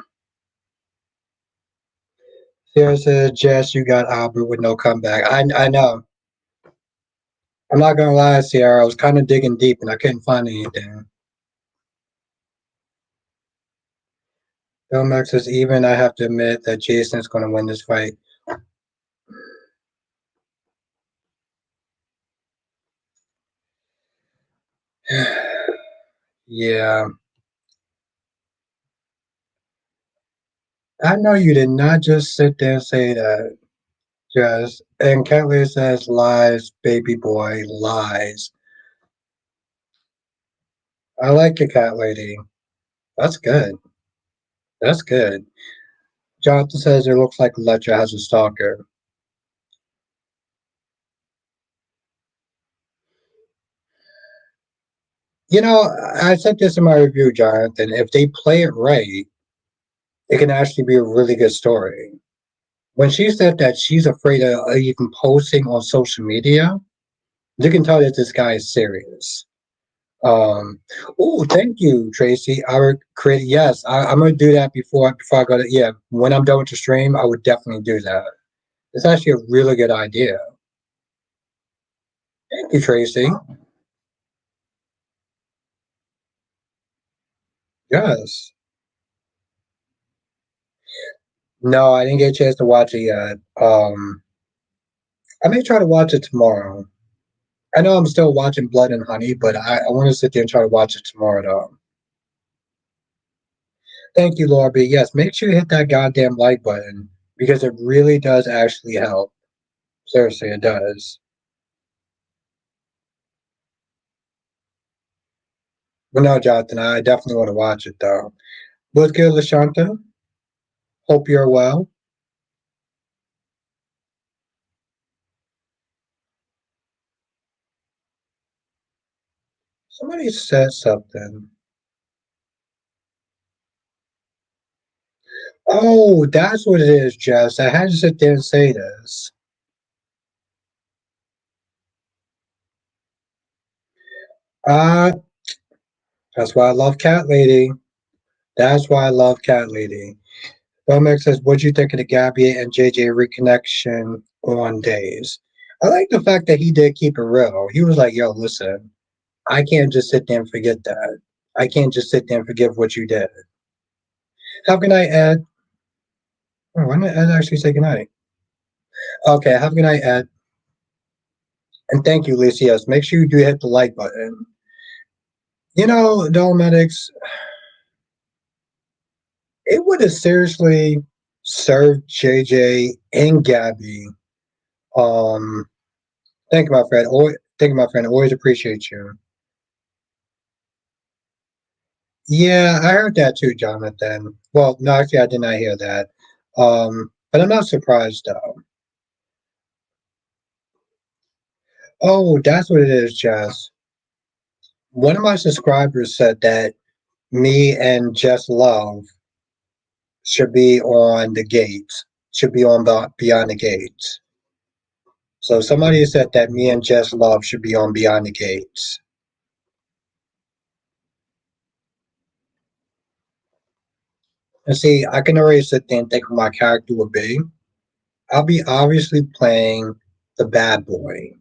Sarah says, Jess, you got Albert with no comeback. I know. I'm not gonna lie, Sierra. I was kind of digging deep and I couldn't find anything. Bill Max says, even I have to admit that Jason's gonna win this fight. Yeah, I know you did not just sit there and say that. Jess. And Kelly says, lies, baby boy, lies. I like your cat lady. That's good. That's good. Jonathan says it looks like Electra has a stalker. You know, I said this in my review, Jonathan. If they play it right, it can actually be a really good story. When she said that she's afraid of even posting on social media, you can tell that this guy is serious. Um, oh, thank you, Tracy. I would create. Yes, I'm gonna do that before I go to. Yeah, when I'm done with the stream, I would definitely do that. It's actually a really good idea. Thank you, Tracy. Yes. No, I didn't get a chance to watch it yet. I may try to watch it tomorrow. I know I'm still watching Blood and Honey, but I want to sit there and try to watch it tomorrow, though. Thank you, Laura B. Yes, make sure you hit that goddamn like button because it really does actually help. Seriously, it does. But no, Jonathan, I definitely want to watch it, though. What's good, Lashanta? Hope you're well. Somebody said something. Oh, that's what it is, Jess. I had to sit there and say this. Uh, that's why I love Cat Lady. That's why I love Cat Lady. Domex says, what'd you think of the Gabby and JJ reconnection on days? I like the fact that he did keep it real. He was like, yo, listen, I can't just sit there and forget that. I can't just sit there and forgive what you did. Have a good night, Ed. Oh, why didn't Ed actually say goodnight? Okay, have a good night, Ed. And thank you, Lisa. Yes, make sure you do hit the like button. You know, Dolmedics, it would have seriously served JJ and Gabby. Um, thank you, my friend. Thank you, my friend. Always appreciate you. Yeah, I heard that too, Jonathan. Well, no, actually, I did not hear that. But I'm not surprised though. Oh, that's what it is, Jess. One of my subscribers said that me and Jess Love should be on the gates, should be on Beyond the Gates. So somebody said that me and Jess Love should be on Beyond the Gates. And see, I can already sit there and think who my character would be. I'll be obviously playing the bad boy,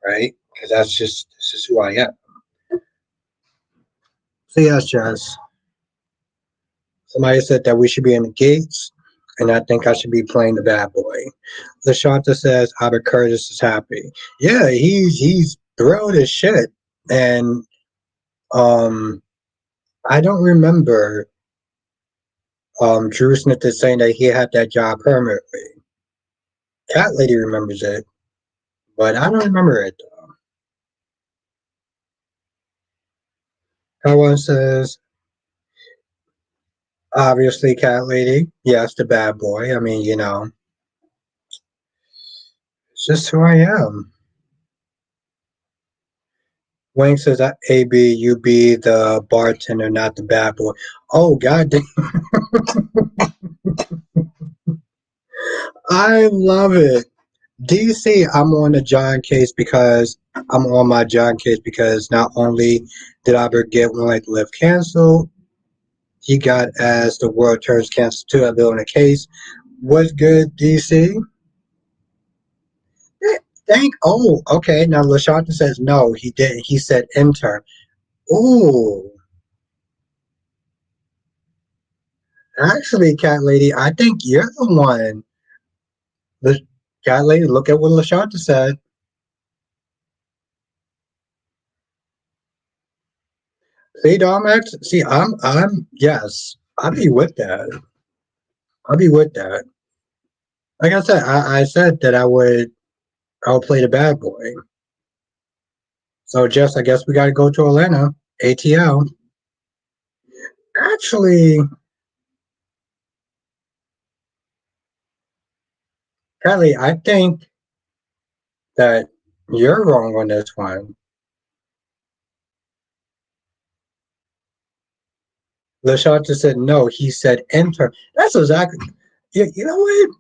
right? Because this is who I am. So yes, Jess. Somebody said that we should be in the gates, and I think I should be playing the bad boy. Lashanta says Albert Curtis is happy. Yeah, he's thrilled as shit. And um I don't remember Drew Smith is saying that he had that job permanently. Cat Lady remembers it, but I don't remember it. Kawan says, obviously, Cat Lady. Yes, the bad boy. I mean, it's just who I am. Wayne says that AB, you be the bartender, not the bad boy. Oh god, I love it. DC, I'm on the John case because I'm on my John case because not only did Albert get One Life to Live canceled, he got as the world turns canceled too. I've been on a case. What's good, DC? Thank. Oh, okay. Now Lashonda says no. He didn't. He said intern. Ooh, actually, cat lady, I think you're the one. The cat lady, look at what Lashonda said. See, Domex. See, yes. I'll be with that. I'll be with that. Like I said, I said that I would play the bad boy. So, Jess, I guess we got to go to Atlanta. ATL. Actually, Kelly, I think that you're wrong on this one. Lashonda said no. He said enter. That's exactly. You know what?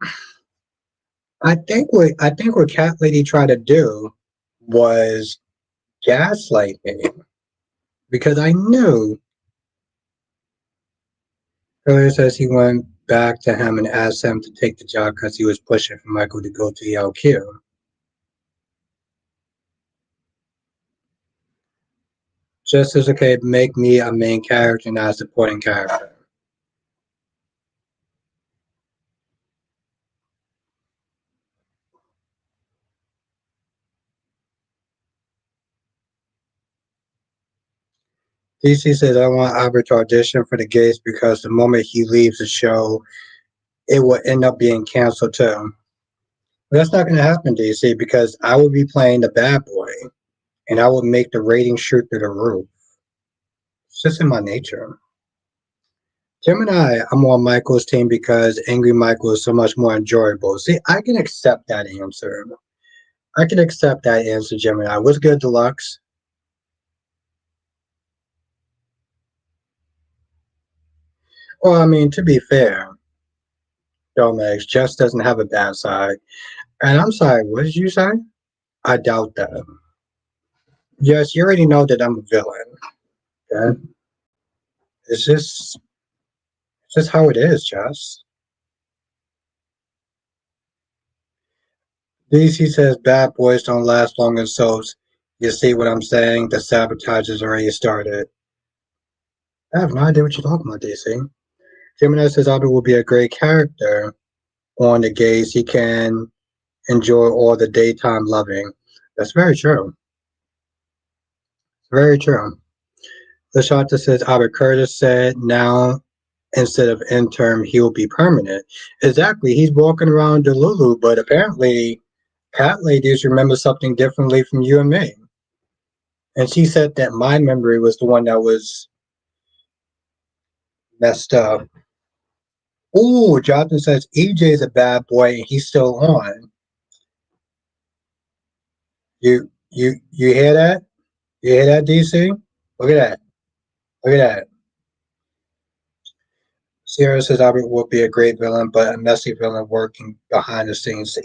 I think what Cat Lady tried to do was gaslight me because I knew. Earlier says he went back to him and asked him to take the job because he was pushing for Michael to go to ELQ. Just as okay, make me a main character, not a supporting character. DC says I want Albert to audition for the Gates because the moment he leaves the show, it will end up being canceled too. But that's not going to happen, DC, because I will be playing the bad boy, and I will make the ratings shoot through the roof. It's just in my nature. Gemini, I'm on Michael's team because Angry Michael is so much more enjoyable. See, I can accept that answer. I can accept that answer, Gemini. What's good, Deluxe? Well, I mean, to be fair, Domex just doesn't have a bad side. And I'm sorry, what did you say? I doubt that. Yes, you already know that I'm a villain. Okay? It's just how it is, Jess. DC says bad boys don't last long as soaps. You see what I'm saying? The sabotage has already started. I have no idea what you're talking about, DC. Gemini says Albert will be a great character on the gays. He can enjoy all the daytime loving. That's very true. Very true. Lashanta says Albert Curtis said now instead of interim, he'll be permanent. Exactly. He's walking around Delulu, but apparently Cat Ladies remember something differently from you and me. And she said that my memory was the one that was messed up. Ooh, Jonathan says EJ's a bad boy and he's still on. You hear that? You hear that, DC? Look at that. Look at that. Sierra says Albert will be a great villain, but a messy villain working behind the scenes.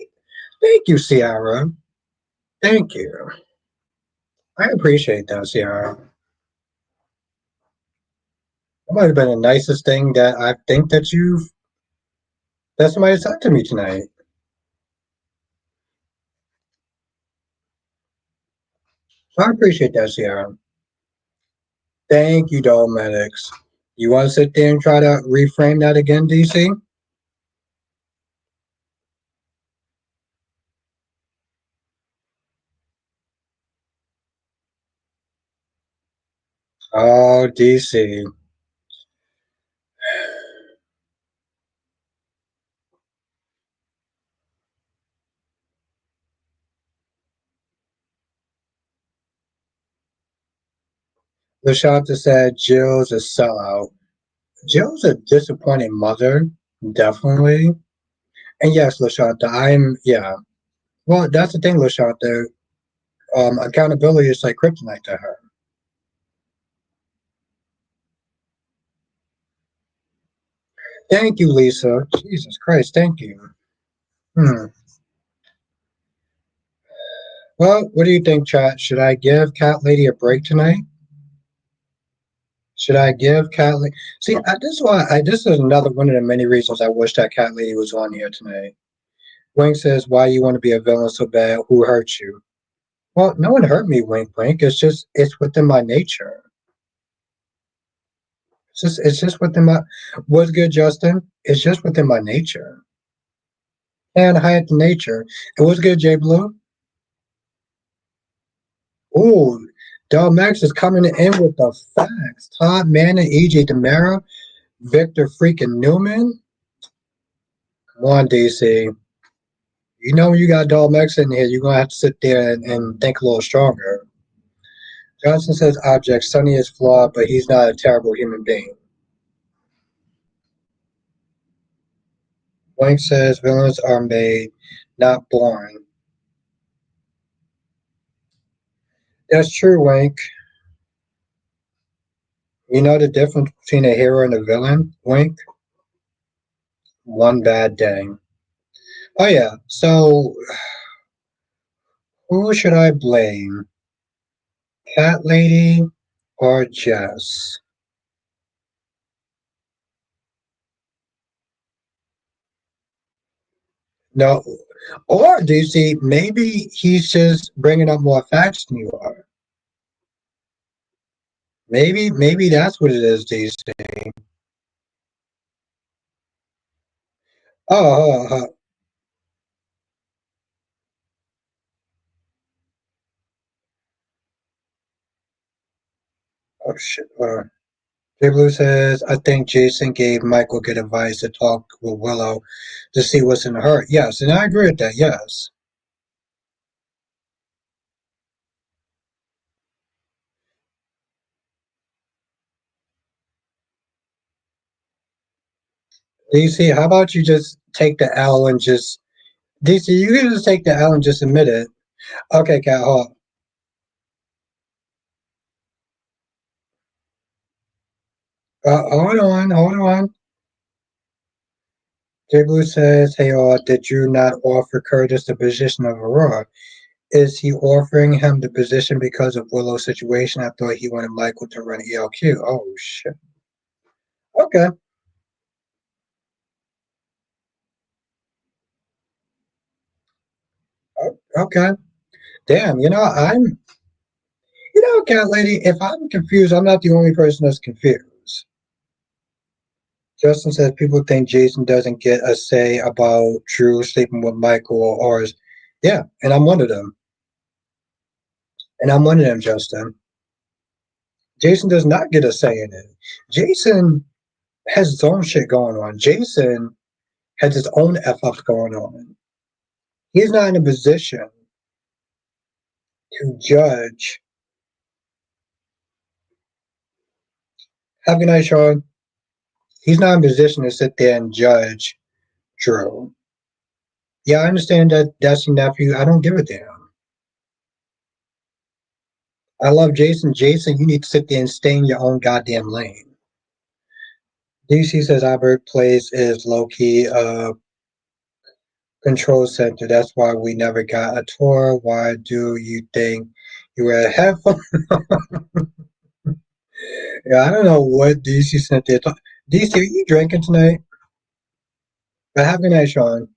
Thank you, Sierra. Thank you. I appreciate that, Sierra. That might have been the nicest thing that I think that somebody said to me tonight. So I appreciate that, Sierra. Thank you, Dolmedics. You want to sit there and try to reframe that again, DC? Oh, DC. LaShanta said Jill's a sellout. Jill's a disappointing mother, definitely. And yes, LaShanta, yeah. Well, that's the thing, LaShanta. Accountability is like kryptonite to her. Thank you, Lisa. Jesus Christ, thank you. Hmm. Well, what do you think, chat? Should I give Cat Lady a break tonight? Should I give Cat Lady? See, this is why. This is another one of the many reasons I wish that Cat Lady was on here tonight. Wink says, "Why you want to be a villain so bad? Who hurt you?" Well, no one hurt me. Wink, wink. It's within my nature. It's just within my. What's good, Justin? It's just within my nature. And I had the nature. It was good, J Blue. Ooh, Del Max is coming in with the facts. Todd Manning, EJ Demera, Victor freaking Newman. Come on, DC. You know when you got Del Max in here, you're gonna have to sit there and think a little stronger. Johnson says object. Sonny is flawed, but he's not a terrible human being. Blank says villains are made, not born. That's true, Wank. You know the difference between a hero and a villain, Wink? One bad day. Oh yeah. So who should I blame? Cat Lady or Jess? No. Or do you see? Maybe he's just bringing up more facts than you are. Maybe that's what it is, DC. Oh, oh shit. J Blue says, I think Jason gave Michael good advice to talk with Willow to see what's in her. Yes, and I agree with that. Yes. DC, how about you just take the L and just DC? You can just take the L and just admit it. Okay, Cat. Hold on, hold on. J Blue says, "Hey, did you not offer Curtis the position of Aurora? Is he offering him the position because of Willow's situation? I thought he wanted Michael to run ELQ. Oh shit. Okay, okay. Damn. Cat lady. If I'm confused, I'm not the only person that's confused. Justin says people think Jason doesn't get a say about Drew sleeping with Michael or ours. Yeah, and I'm one of them. And I'm one of them, Justin. Jason does not get a say in it. Jason has his own shit going on. Jason has his own F ups going on. He's not in a position to judge. Have a good night, Sean. He's not in a position to sit there and judge Drew. Yeah, I understand that that's your nephew. I don't give a damn. I love Jason. Jason, you need to sit there and stay in your own goddamn lane. DC says Albert Place is low key control center. That's why we never got a tour. Why do you think you were a headphone? Yeah, I don't know what DC sent there. DC, are you drinking tonight? But have a good night, Sean.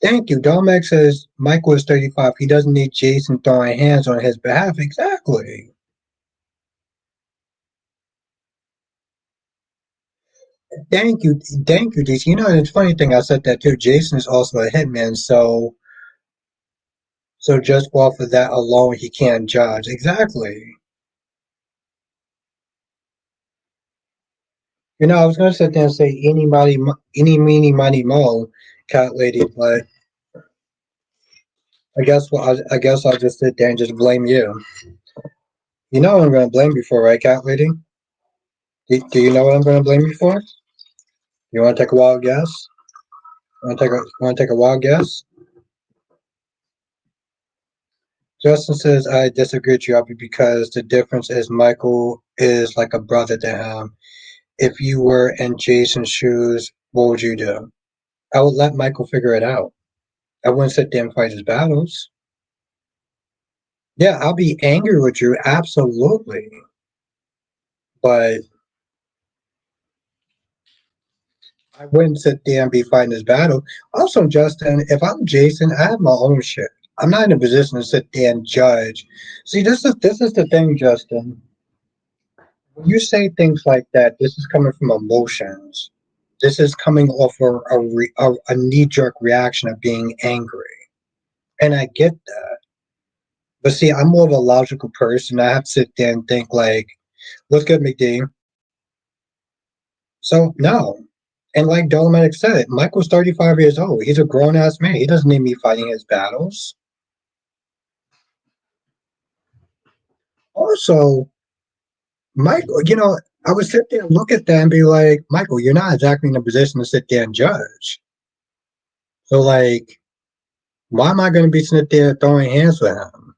Thank you. Domex says Michael is 35. He doesn't need Jason throwing hands on his behalf. Exactly. Thank you. Thank you, DC. It's a funny thing. I said that too. Jason is also a hitman, so just off of that alone, he can't judge. Exactly. I was gonna sit there and say anybody, any, meeny, miny, mo, cat lady, but I guess I'll just sit there and just blame you. You know what I'm gonna blame you for, right, cat lady? Do you know what I'm gonna blame you for? You want to take a wild guess? Want to take a wild guess? Justin says I disagree with you, Abby, because the difference is Michael is like a brother to him. If you were in Jason's shoes, what would you do? I would let Michael figure it out. I wouldn't sit there and fight his battles. Yeah, I'll be angry with you, absolutely. But I wouldn't sit there and be fighting his battle. Also, Justin, if I'm Jason, I have my own shit. I'm not in a position to sit there and judge. See, this is the thing, Justin. When you say things like that, this is coming from emotions. This is coming off a knee jerk reaction of being angry, and I get that. But see, I'm more of a logical person. I have to sit there and think like, "What's good, McD?" So no. And like Dolomatic said, Michael's 35 years old. He's a grown ass man. He doesn't need me fighting his battles. Also, Michael, I would sit there and look at that and be like, Michael, you're not exactly in a position to sit there and judge. So like, why am I going to be sitting there throwing hands with him?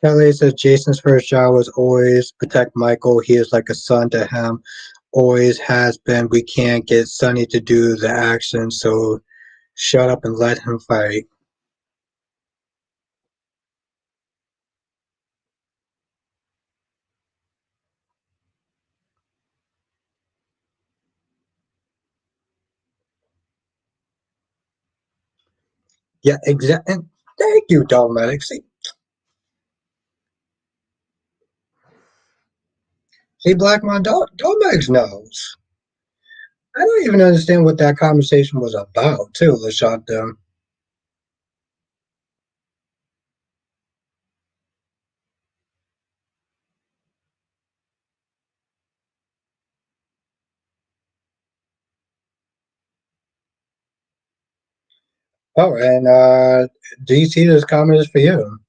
Kelly says Jason's first job was always protect Michael. He is like a son to him. Always has been. We can't get Sonny to do the action, so shut up and let him fight. Yeah, exactly. Thank you, Dominic. See, Blackmon, Dominic knows. I don't even understand what that conversation was about, too, Lashonda. Oh, and do you see this comment is for you?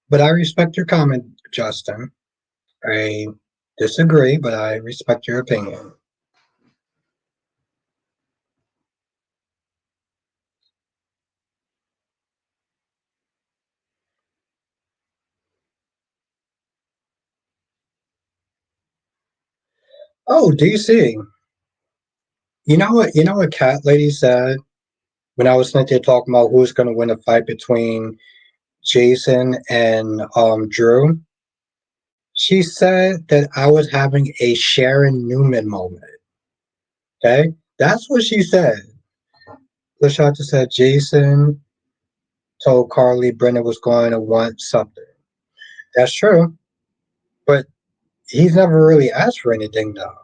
But I respect your comment, Justin. I disagree, but I respect your opinion. Oh, DC. You know what Cat Lady said when I was sitting there talking about who's going to win a fight between Jason and Drew? She said that I was having a Sharon Newman moment. Okay, that's what she said. Lashonda said Jason told Carly Brennan was going to want something. That's true, but he's never really asked for anything though.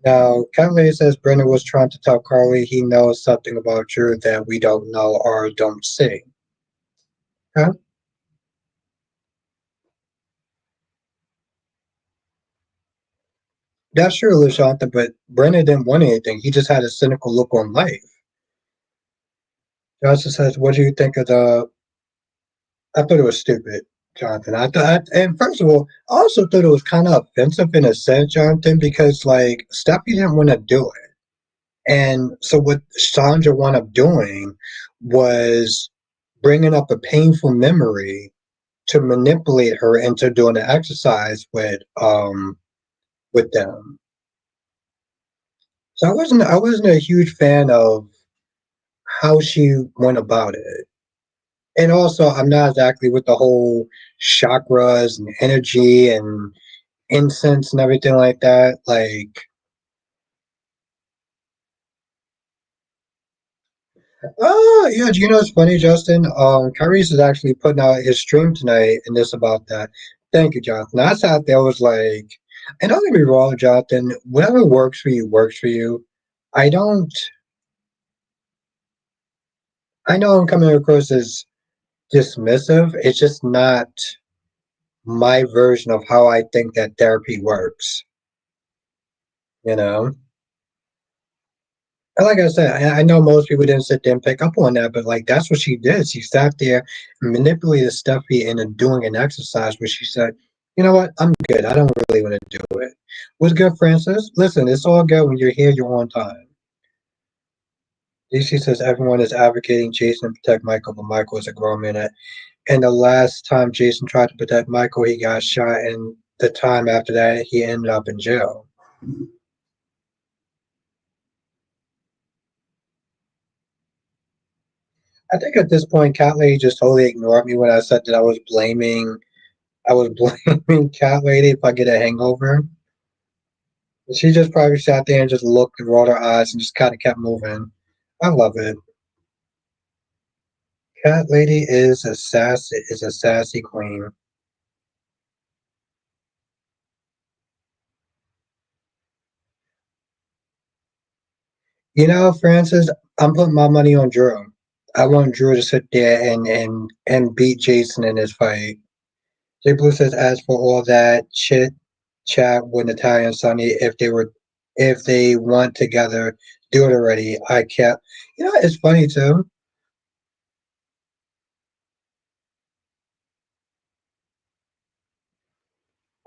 Now, Kelly says Brennan was trying to tell Carly he knows something about Drew that we don't know or don't see. Okay? That's true, Lashonda, but Brennan didn't want anything. He just had a cynical look on life. Johnson says, what do you think of the I thought it was stupid, Jonathan. I thought, and first of all, I also thought it was kind of offensive in a sense, Jonathan, because like Steffi didn't want to do it, and so what Sandra wound up doing was bringing up a painful memory to manipulate her into doing the exercise with them. So I wasn't a huge fan of how she went about it. And also, I'm not exactly with the whole chakras and energy and incense and everything like that. Like, oh yeah, do you know it's funny, Justin? Kyrie's is actually putting out his stream tonight, and this about that. Thank you, Jonathan. I sat there was like, and don't get me wrong, Jonathan. Whatever works for you works for you. I don't. I know I'm coming across as dismissive. It's just not my version of how I think that therapy works. You know. And like I said, I know most people didn't sit there and pick up on that, but like that's what she did. She sat there and manipulated Steffi into doing an exercise where she said, "You know what? I'm good. I don't really want to do it." What's good, Francis? Listen, it's all good when you're here. You're on time. DC says everyone is advocating Jason to protect Michael, but Michael is a grown man. And the last time Jason tried to protect Michael, he got shot, and the time after that, he ended up in jail. I think at this point, Cat Lady just totally ignored me when I said that I was blaming Cat Lady if I get a hangover. She just probably sat there and just looked and rolled her eyes and just kind of kept moving. I love it. Cat Lady is a sassy queen. You know, Francis, I'm putting my money on Drew. I want Drew to sit there and beat Jason in his fight. Jay Blue says, as for all that chit chat with Natalia and Sonny, if they want together, do it already. I can't. You know, it's funny too.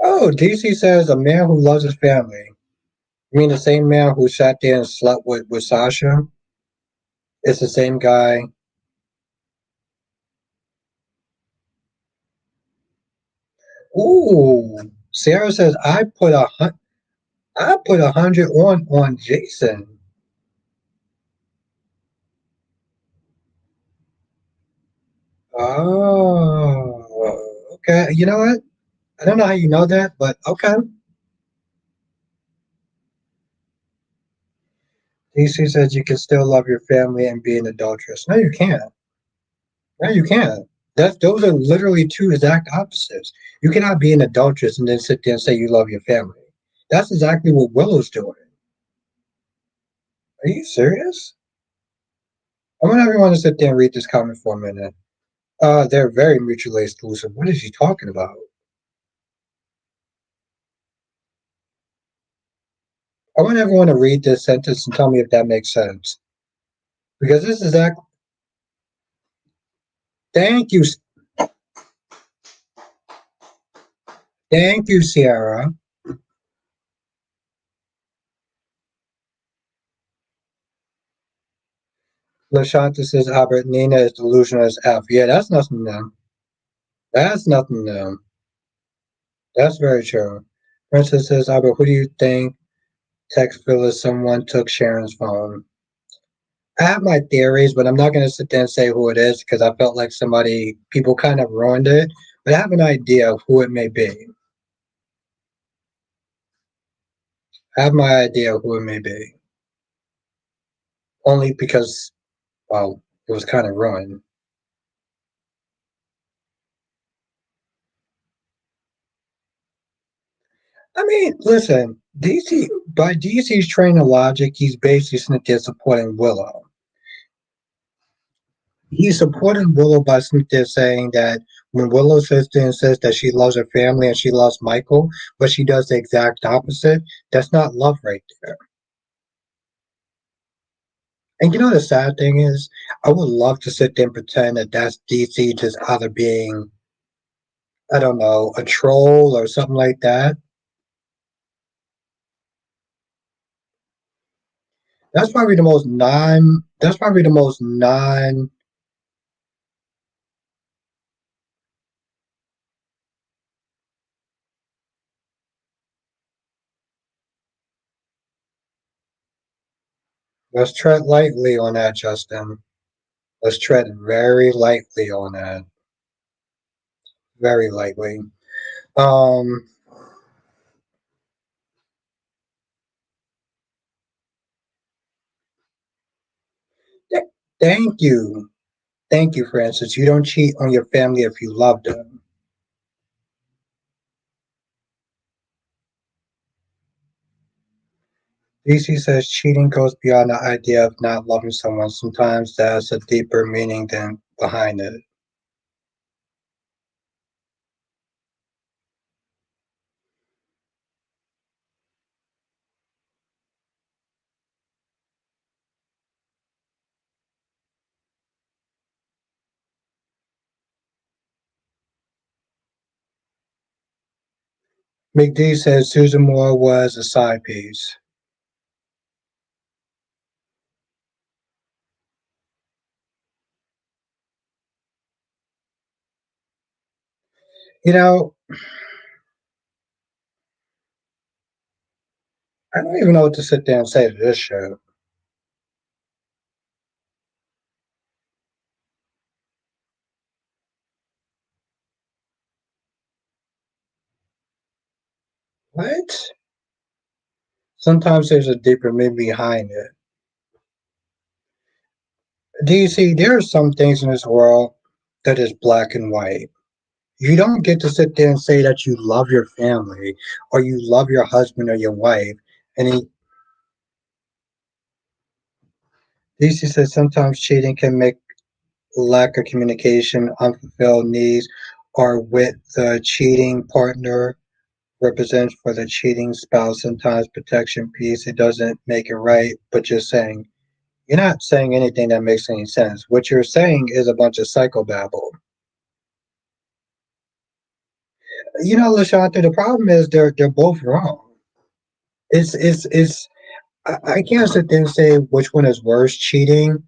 Oh, DC says a man who loves his family. You mean the same man who sat there and slept with Sasha? It's the same guy. Ooh, Sarah says I put 100 on Jason. Oh, okay. You know what? I don't know how you know that, but okay. DC says you can still love your family and be an adulteress. No, you can't. No, you can't. Those are literally two exact opposites. You cannot be an adulteress and then sit there and say you love your family. That's exactly what Willow's doing. Are you serious? I want everyone to sit there and read this comment for a minute. They're very mutually exclusive. What is he talking about? I want everyone to read this sentence and tell me if that makes sense. Because this is that. Thank you, thank you, Sierra. Lashanta says Albert Nina is delusional as F. Yeah, that's nothing new. That's nothing new. That's very true. Princess says, Albert, who do you think text Phyllis someone took Sharon's phone? I have my theories, but I'm not going to sit there and say who it is because I felt like people kind of ruined it. But I have an idea of who it may be. I have my idea of who it may be. Only because, well, it was kind of ruined. I mean, listen, by DC's train of logic, he's basically sitting there supporting Willow. He's supporting Willow by sitting there saying that when Willow sits there and says that she loves her family and she loves Michael, but she does the exact opposite, that's not love right there. And you know the sad thing is, I would love to sit there and pretend that that's DC just either being, I don't know, a troll or something like that. That's probably the most non. That's probably the most non. Let's tread lightly on that, Justin. Let's tread very lightly on that. Very lightly. Um. th- Thank you. Thank you, Francis. You don't cheat on your family if you love them. DC says cheating goes beyond the idea of not loving someone. Sometimes there's a deeper meaning than behind it. McD says Susan Moore was a side piece. You know, I don't even know what to sit there and say to this shit. What? Sometimes there's a deeper meaning behind it. Do you see? There are some things in this world that is black and white. You don't get to sit there and say that you love your family or you love your husband or your wife. And DC says sometimes cheating can make lack of communication, unfulfilled needs, or with the cheating partner represents for the cheating spouse. Sometimes protection piece. It doesn't make it right, but just saying. You're not saying anything that makes any sense. What you're saying is a bunch of psychobabble. You know, Lashanta, the problem is they're both wrong. It's I can't sit there and say which one is worse, cheating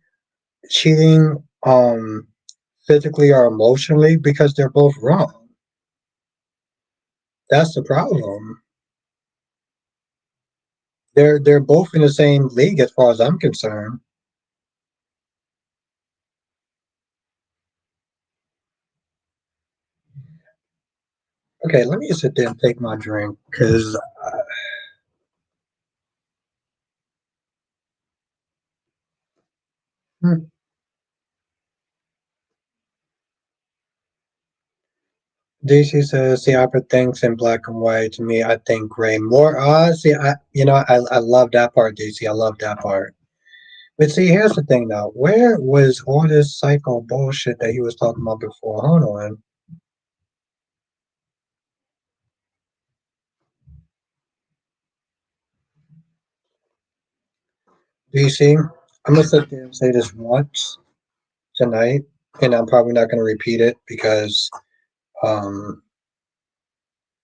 physically or emotionally, because they're both wrong. That's the problem. They're both in the same league as far as I'm concerned. Okay, let me sit there and take my drink because DC says, "See, opera thinks in black and white. To me, I think gray more." See, I love that part, DC. I love that part. But see, here's the thing, though. Where was all this psycho bullshit that he was talking about before? Hold on, DC. I'm gonna sit there and say this once tonight, and I'm probably not gonna repeat it because, um,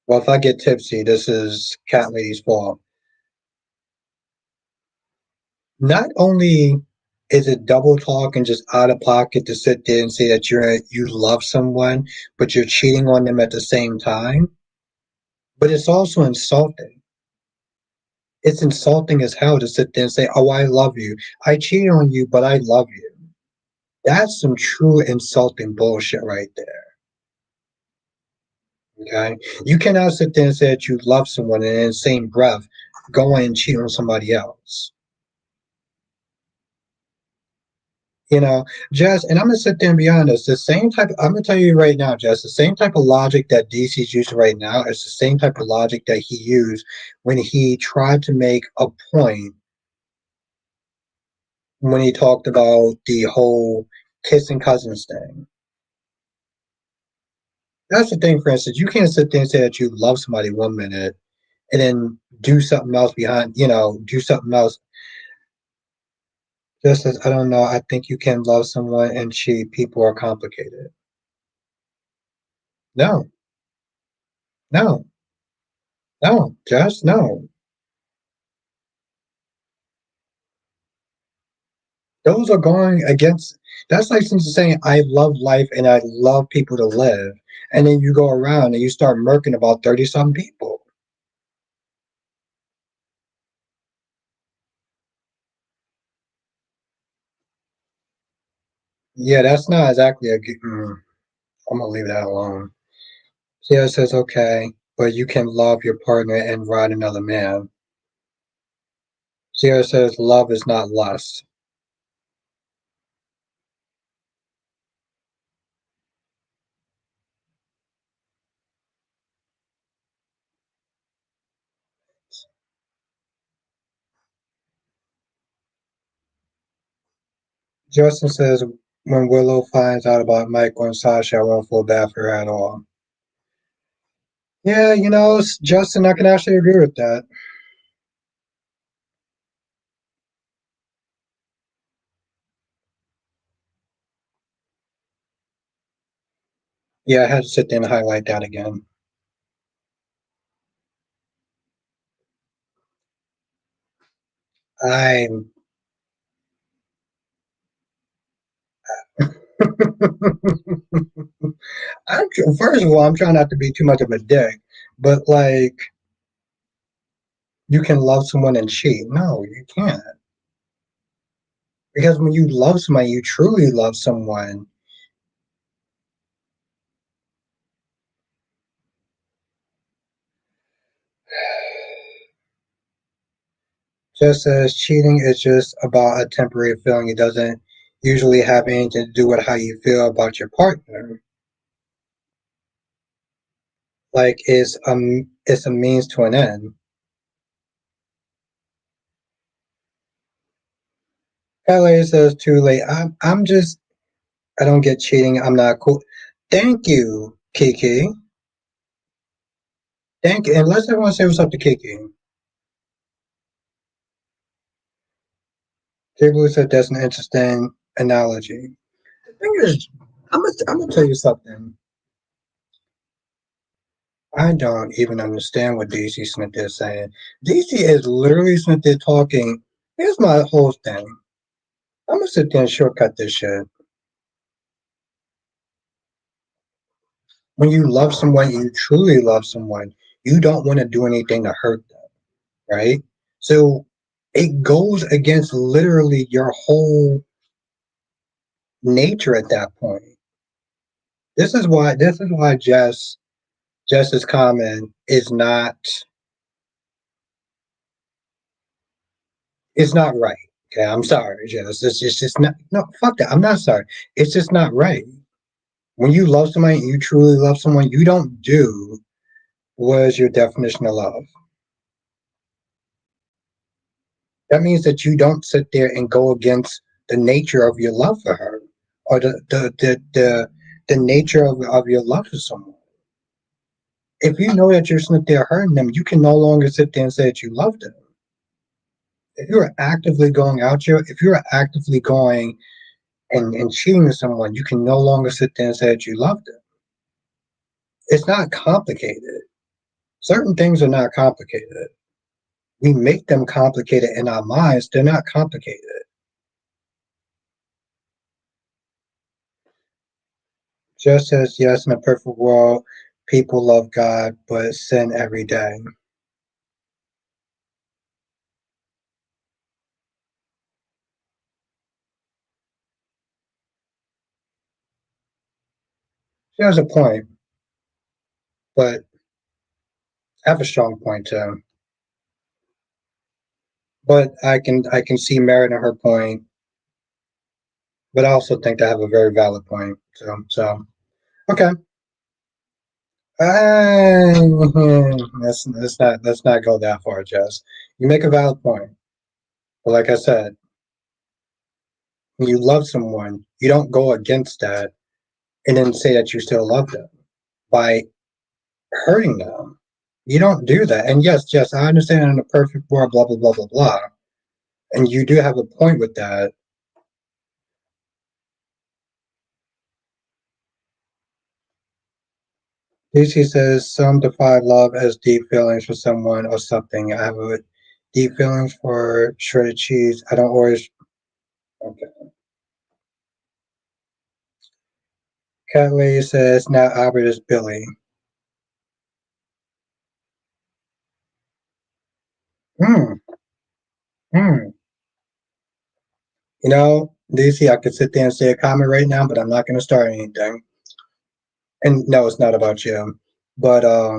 well, if I get tipsy, this is Cat Lady's fault. Not only is it double talk and just out of pocket to sit there and say that you love someone, but you're cheating on them at the same time, but it's also insulting. It's insulting as hell to sit there and say, "Oh, I love you. I cheated on you, but I love you." That's some true insulting bullshit right there. Okay, you cannot sit there and say that you love someone and in the same breath go and cheat on somebody else. You know, Jess, and I'm gonna sit there and be honest. The same type. I'm gonna tell you right now, Jess. The same type of logic that DC's using right now is the same type of logic that he used when he tried to make a point when he talked about the whole kissing cousins thing. That's the thing. For instance, you can't sit there and say that you love somebody 1 minute and then do something else behind. Do something else. Just as I don't know. I think you can love someone and cheat. People are complicated. No, no, no, Jess, no. Those are going against. That's like since saying I love life and I love people to live, and then you go around and you start murking about 30 some people. Yeah, that's not exactly a. I'm gonna leave that alone. Sierra says okay, but you can love your partner and ride another man. Sierra says love is not lust. Justin says when Willow finds out about Michael and Sasha, I won't feel bad for her at all. Yeah, Justin, I can actually agree with that. Yeah, I had to sit there and highlight that again. I'm first of all, I'm trying not to be too much of a dick, but like you can love someone and cheat. No, you can't. Because when you love somebody, you truly love someone. Just as cheating is just about a temporary feeling, it doesn't usually have anything to do with how you feel about your partner. Like it's a means to an end. LA says too late. I'm just I don't get cheating. I'm not cool. Thank you, Kiki. Thank you. And let's everyone say what's up to Kiki. Jay Blue said that's an interesting analogy. The thing is, I'm gonna tell you something. I don't even understand what DC Smith is saying. DC is literally Smith there talking. Here's my whole thing. I'm gonna sit there and shortcut this shit. When you love someone, you truly love someone, you don't want to do anything to hurt them, right? So it goes against literally your whole nature at that point. This is why Justice Common is not right. Okay, I'm sorry, Jess. It's just not no fuck that. I'm not sorry. It's just not right. When you love somebody, you truly love someone, you don't do what is your definition of love. That means that you don't sit there and go against the nature of your love for her or the nature of your love for someone. If you know that you're sitting there hurting them, you can no longer sit there and say that you love them. If you're actively going out here, if you're actively going and cheating with someone, you can no longer sit there and say that you love them. It's not complicated. Certain things are not complicated. We make them complicated in our minds. They're not complicated. Just as, yes, in a perfect world, people love God, but sin every day. She has a point, but I have a strong point too. But I can see merit in her point, but I also think I have a very valid point. So okay. Let's not go that far, Jess. You make a valid point, but like I said, when you love someone, you don't go against that and then say that you still love them by hurting them. You don't do that. And yes, Jess, I understand in a perfect world, blah blah blah blah blah. And you do have a point with that. DC says some define love as deep feelings for someone or something. I have a deep feelings for shredded cheese. I don't always. Okay. Cat Lady says now Albert is Billy. Hmm. Hmm. DC, I could sit there and say a comment right now, but I'm not going to start anything. And no, it's not about you. But uh,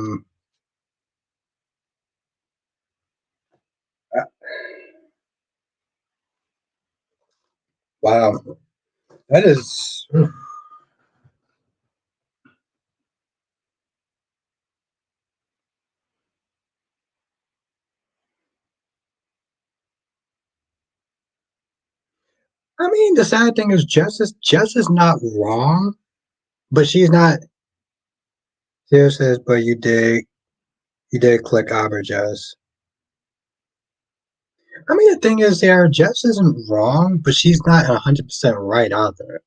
wow, that is. I mean, the sad thing is, Jess is not wrong, but she's not. Sarah says, but you did click Albert, Jess. I mean, the thing is, Sarah, Jess isn't wrong, but she's not 100% right either.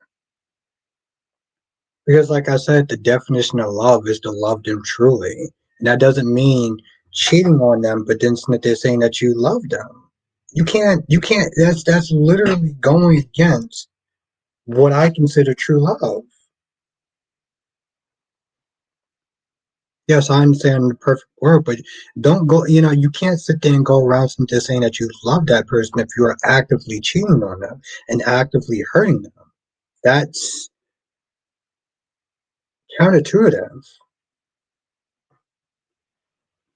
Because, like I said, the definition of love is to love them truly. And that doesn't mean cheating on them, but then they're saying that you love them. You can't, that's literally going against what I consider true love. Yes, I understand the perfect word, but don't go. You can't sit there and go around just saying that you love that person if you are actively cheating on them and actively hurting them. That's counterintuitive.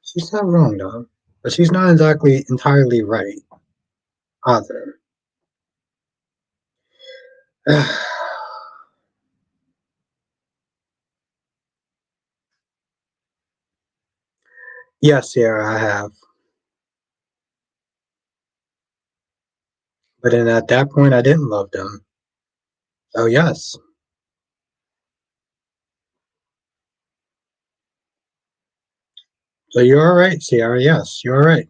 She's not wrong though, but she's not exactly entirely right either. Yes, Sierra, I have, but then at that point, I didn't love them. So yes, so you're all right, Sierra. Yes, you're all right.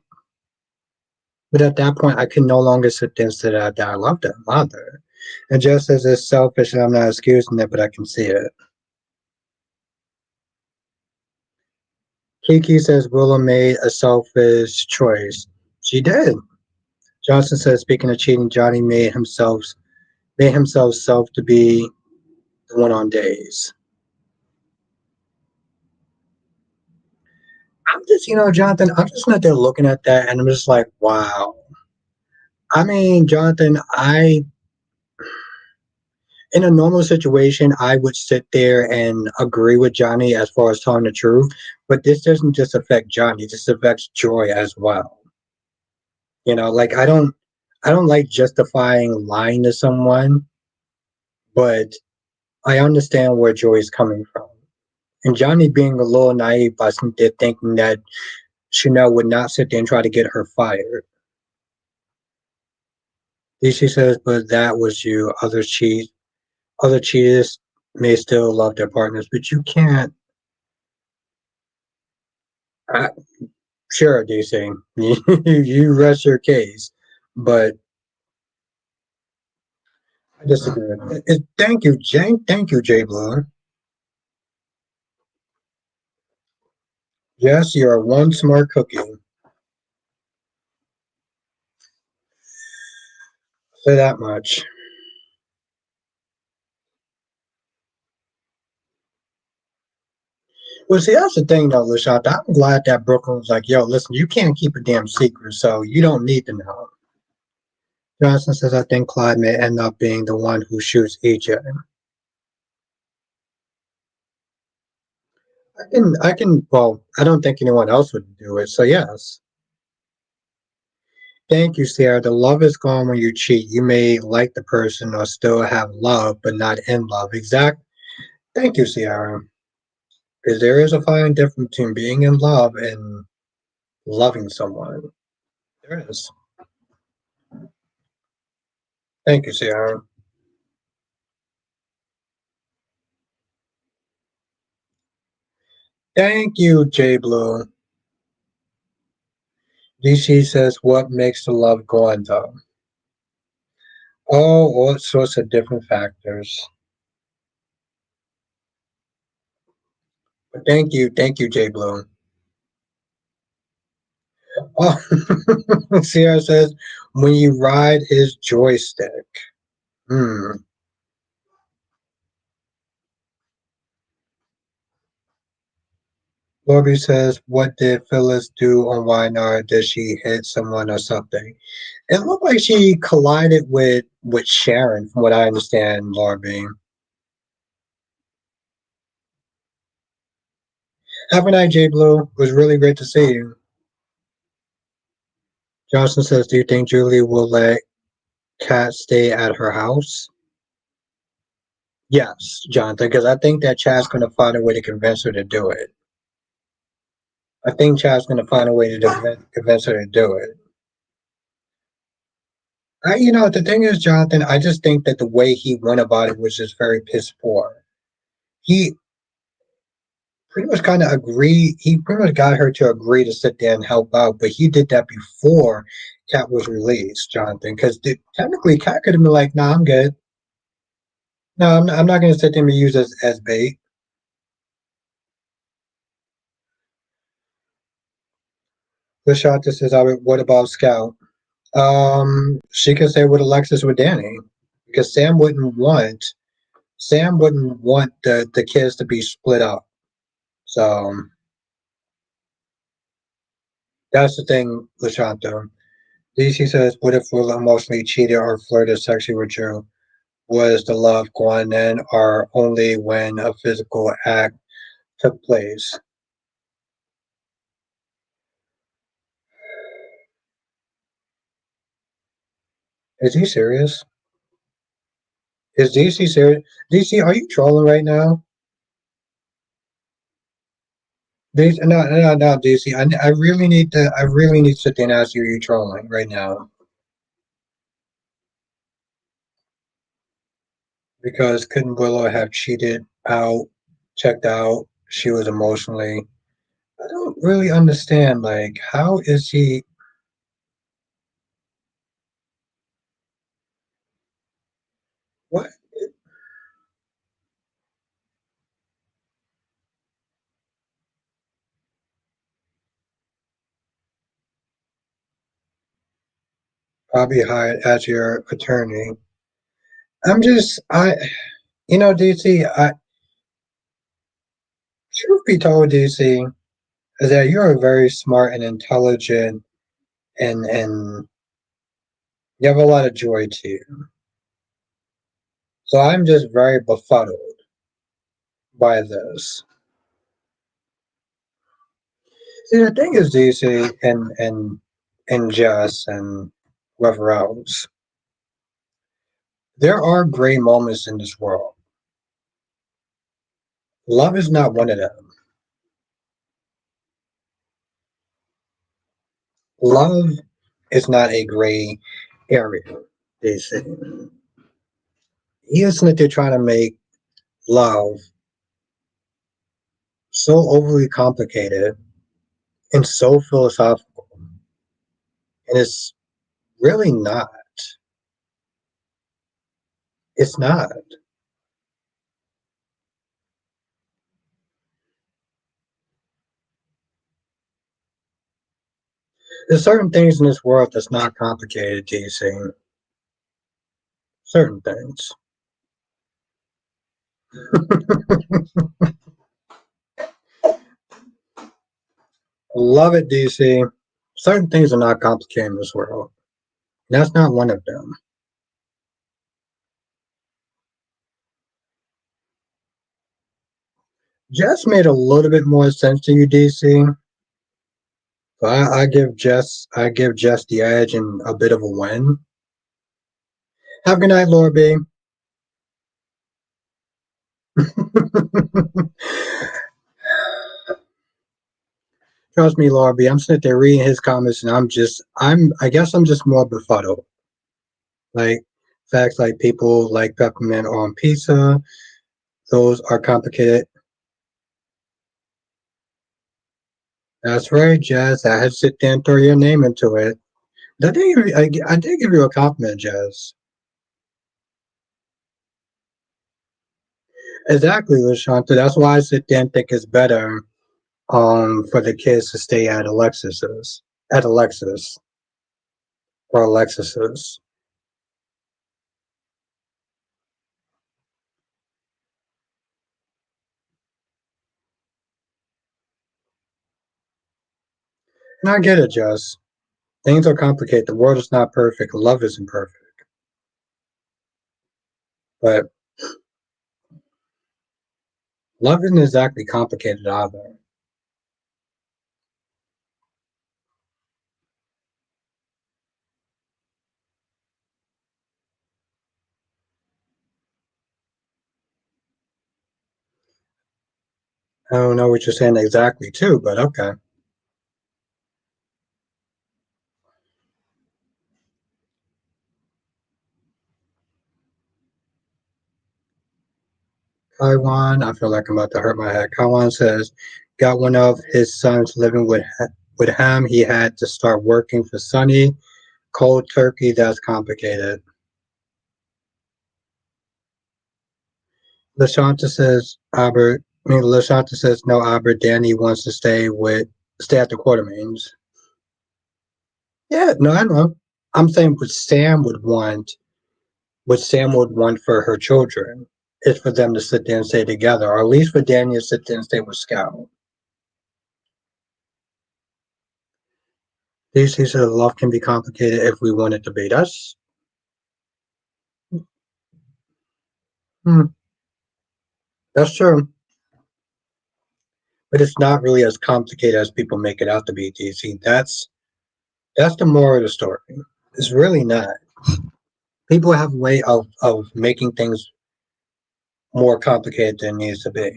But at that point, I can no longer sit there and say that I love them either. And just as it's selfish, and I'm not excusing it, but I can see it. Kiki says Willa made a selfish choice. She did. Johnson says, speaking of cheating, Johnny made himself self to be the one on days. I'm just, Jonathan, I'm just not there looking at that and I'm just like, wow. I mean, Jonathan, in a normal situation, I would sit there and agree with Johnny as far as telling the truth, but this doesn't just affect Johnny, this affects Joy as well. Like I don't like justifying lying to someone, but I understand where Joy is coming from. And Johnny being a little naive by sitting there thinking that Chanel would not sit there and try to get her fired. DC says, but that was you. Other cheaters may still love their partners, but you can't. I, sure, DC, you rest your case, but I disagree. Thank you, Jay. Thank you, Jay Blue. Yes, you are one smart cookie. Say that much. Well, see, that's the thing, though, Lashonda. I'm glad that Brooklyn was like, yo, listen, you can't keep a damn secret, so you don't need to know. Johnson says, I think Clyde may end up being the one who shoots EJ. Well, I don't think anyone else would do it, so yes. Thank you, Sierra. The love is gone when you cheat. You may like the person or still have love, but not in love. Exact. Thank you, Sierra. Because there is a fine difference between being in love and loving someone. There is. Thank you, Sierra. Thank you, J Blue. DC says, what makes the love go on, though? Oh, all sorts of different factors. But thank you, J Blue. Oh, Sierra says, when you ride his joystick. Hmm. Lori says, what did Phyllis do on Wynard? Did she hit someone or something? It looked like she collided with Sharon, from what I understand, Lori. Have a night, J Blue. It was really great to see you. Johnson says, do you think Julie will let Kat stay at her house? Yes, Jonathan, because I think that Chad's going to find a way to convince her to do it. I think Chad's going to find a way to convince her to do it. The thing is, Jonathan, I just think that the way he went about it was just very piss poor. He pretty much kind of agreed. He pretty much got her to agree to sit there and help out, but he did that before Kat was released, Jonathan. Because technically, Kat could have been like, "Nah, I'm good. No, I'm not going to sit there and use as bait." The shot that says, "What about Scout?" She could say with Alexis with Danny, because Sam wouldn't want the kids to be split up. So. That's the thing, Lashanto. DC says, what if Will emotionally cheated or flirted sexually with you? Was the love gone then or only when a physical act took place? Is he serious? Is DC serious? DC, are you trolling right now? DC, no, DC. I really need to. I really need to sit there and ask you. Are you trolling right now? Because couldn't Willow have cheated out, checked out? She was emotionally. I don't really understand. Like, how is he? What? Probably hired as your attorney. DC. Truth be told, DC, is that you're very smart and intelligent, and you have a lot of joy to you. So I'm just very befuddled by this. See, the thing is, DC and Jess and whoever else, there are great moments in this world. Love is not one of them. Love is not a gray area, DC. He isn't that they're trying to make love so overly complicated and so philosophical, and it's really not. It's not. There's certain things in this world that's not complicated, DC. Certain things. Love it, DC. Certain things are not complicated in this world. That's not one of them. Jess made a little bit more sense to you, DC. So I give Jess the edge and a bit of a win. Have a good night, Laura B. Trust me, Laura B. I'm sitting there reading his comments, and I guess I'm just more befuddled. Like facts like people like peppermint on pizza. Those are complicated. That's right, Jazz. I had to sit there and throw your name into it. I did give you a compliment, Jazz. Exactly, Lashanta. That's why I sit there and think it's better for the kids to stay at Alexis or Alexis's. And I get it, Jess. Things are complicated. The world is not perfect. Love isn't perfect. But love isn't exactly complicated either. I don't know what you're saying exactly too, but okay. Kaiwan, I feel like I'm about to hurt my head. Kaiwan says, got one of his sons living with him. He had to start working for Sunny. Cold turkey, that's complicated. Lashanta says, Lashanta says, no, Albert, Danny wants to stay at the Quartermains. Yeah, no, I know. I'm saying what Sam would want for her children is for them to sit there and stay together, or at least for Danny to sit there and stay with Scout. DC said love can be complicated if we want it to be. Hmm, that's true, but it's not really as complicated as people make it out to be. DC, that's the moral of the story. It's really not. People have a way of making things more complicated than it needs to be.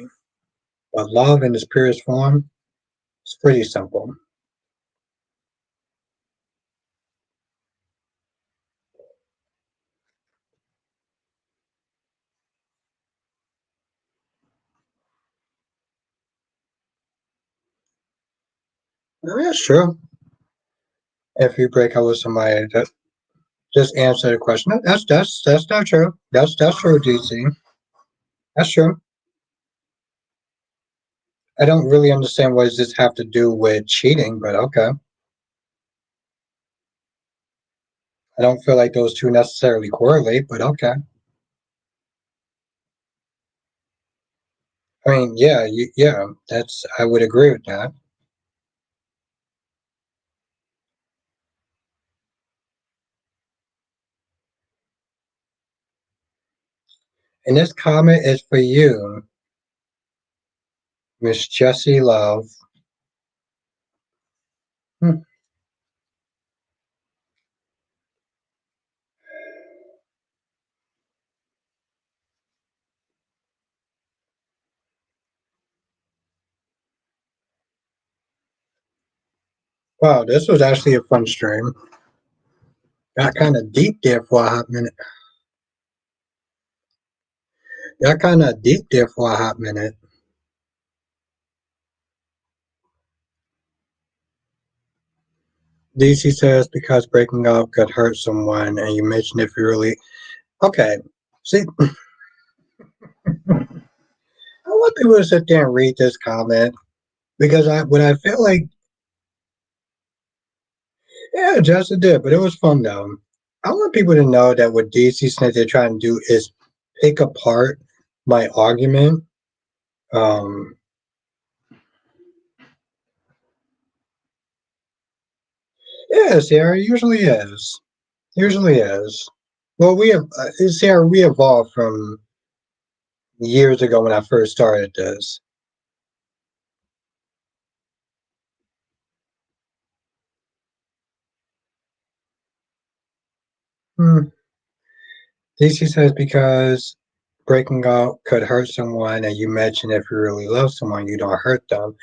But love in its purest form is pretty simple. That's true. If you break up with somebody, just answer the question. No, that's not true. That's true, DC. That's true. I don't really understand what does this have to do with cheating, but okay. I don't feel like those two necessarily correlate, but okay. I mean, yeah, yeah, that's I would agree with that. And this comment is for you, Miss Jessie Love. Hmm. Wow, this was actually a fun stream. Got kind of deep there for a hot minute. Got kind of deep there for a hot minute. DC says because breaking up could hurt someone, and you mentioned if you really okay. See, I want people to sit there and read this comment because I feel like yeah, Justin did, but it was fun though. I want people to know that what DC Smith they're trying to do is pick apart my argument. Um, yeah, Sarah usually is. Usually is. Well, we have Sarah. We evolved from years ago when I first started this. Hmm. DC says because breaking up could hurt someone, and you mentioned if you really love someone, you don't hurt them.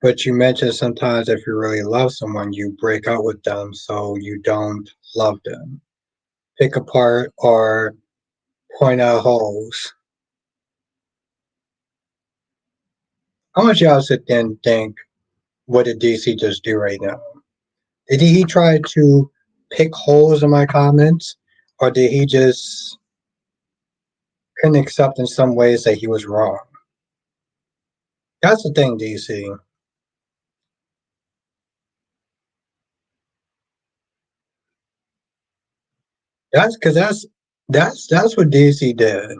But you mentioned sometimes if you really love someone, you break up with them, so you don't love them. Pick apart or point out holes. I want y'all to sit there and think, what did DC just do right now? Did he try to pick holes in my comments, or did he just couldn't accept in some ways that he was wrong? That's the thing, DC. That's because that's what DC did.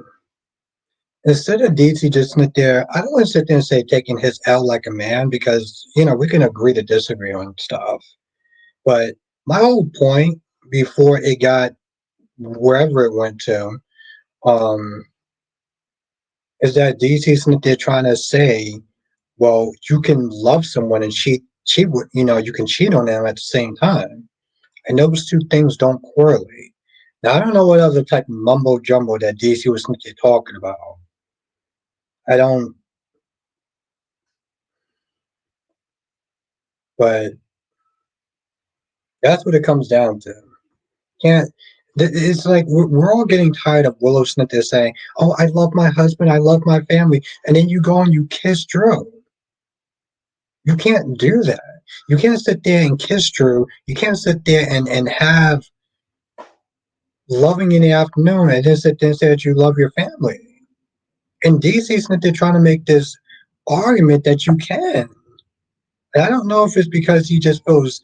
Instead of DC just sit there, I don't want to sit there and say taking his L like a man because we can agree to disagree on stuff. But my whole point before it got wherever it went to, um, is that DC Smith they're trying to say, well, you can love someone and cheat with you can cheat on them at the same time. And those two things don't correlate. Now I don't know what other type of mumbo jumbo that DC was talking about. I don't, but that's what it comes down to. Can't it's like we're all getting tired of Willow Smith is saying, "Oh, I love my husband, I love my family," and then you go and you kiss Drew. You can't do that. You can't sit there and kiss Drew. You can't sit there and have loving in the afternoon and then sit there and say that you love your family. And DC Smith they're trying to make this argument that you can. And I don't know if it's because he just feels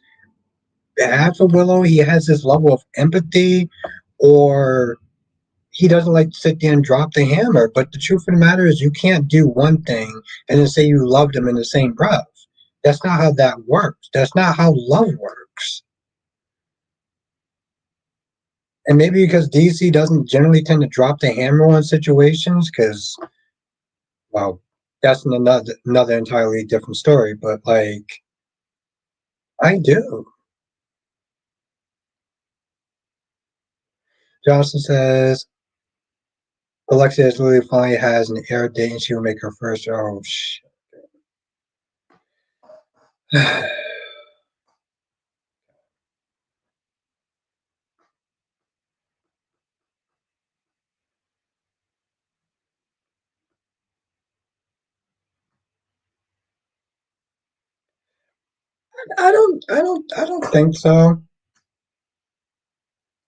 bad for Willow. He has this level of empathy, or he doesn't like to sit there and drop the hammer. But the truth of the matter is, you can't do one thing and then say you love them in the same breath. That's not how that works. That's not how love works. And maybe because DC doesn't generally tend to drop the hammer on situations, because well, that's another entirely different story. But like, I do. Johnson says Alexia is literally finally has an air date, and she will make her first. Oh shit. I don't think so.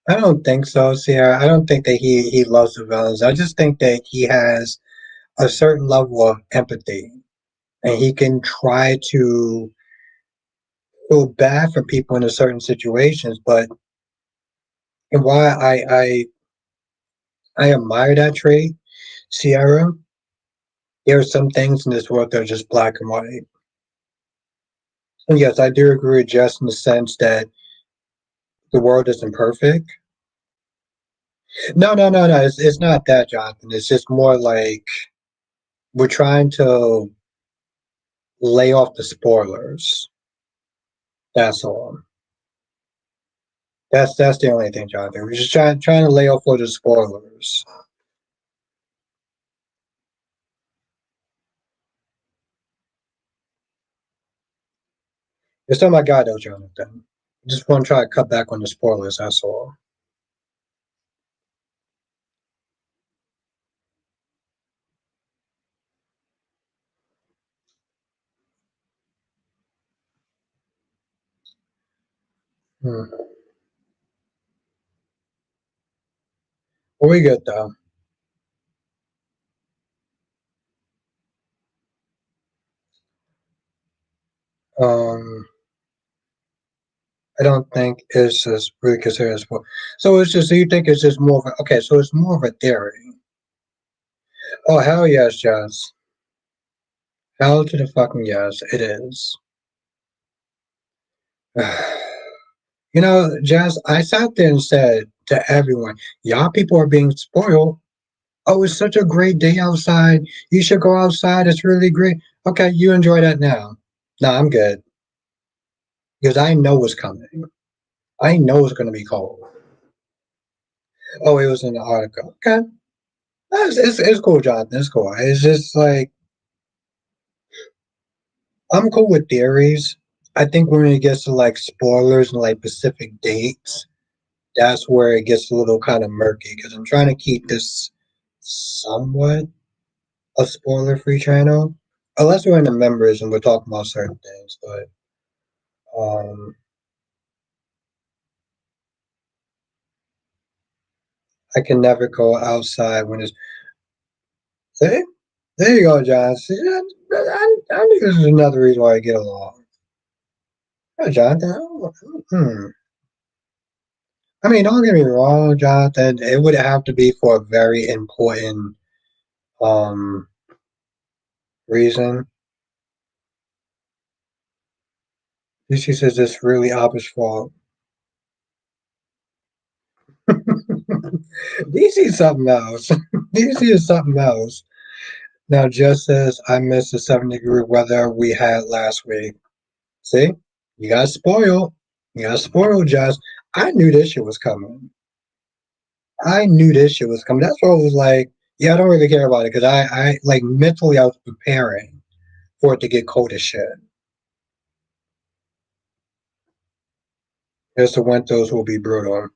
I don't think so, Sierra. I don't think that he loves the villains. I just think that he has a certain level of empathy, and he can try to feel bad for people in a certain situations. But and why I admire that trait, Sierra. There are some things in this world that are just black and white. And yes, I do agree with Jess in the sense that the world isn't perfect. No. It's not that, Jonathan. It's just more like we're trying to lay off the spoilers. That's all. That's the only thing, Jonathan. We're just trying to lay off all the spoilers. You're still my guy, though, Jonathan. Just want to try to cut back on the spoilers. That's all. Hmm. Well, we good though. Um, I don't think it's just really considered as well. So it's just so you think it's just more of a, okay. So it's more of a theory. Oh hell yes, Jazz. Hell to the fucking yes, it is. You know, Jazz, I sat there and said to everyone, y'all people are being spoiled. Oh, it's such a great day outside. You should go outside. It's really great. Okay, you enjoy that now. No, I'm good because I know what's coming. I know it's going to be cold. Oh, it was in the article. Okay. It's cool, Jonathan. It's cool. It's just like, I'm cool with theories. I think when it gets to like spoilers and like specific dates, that's where it gets a little kind of murky because I'm trying to keep this somewhat a spoiler free channel. Unless we're in the members and we're talking about certain things, but um I can never go outside when it's see? There you go, John. See, I think this is another reason why I get along. Yeah, Jonathan. I mean, don't get me wrong, Jonathan. It would have to be for a very important um reason. She says it's really Abba's fault. DC is something else. DC is something else. Now, just says I missed the 7-degree weather we had last week. See, you got spoiled. You got spoiled, Jess. I knew this shit was coming. I knew this shit was coming. That's why I was like, yeah, I don't really care about it because I like mentally I was preparing for it to get cold as shit. Yes, the winters will be brutal.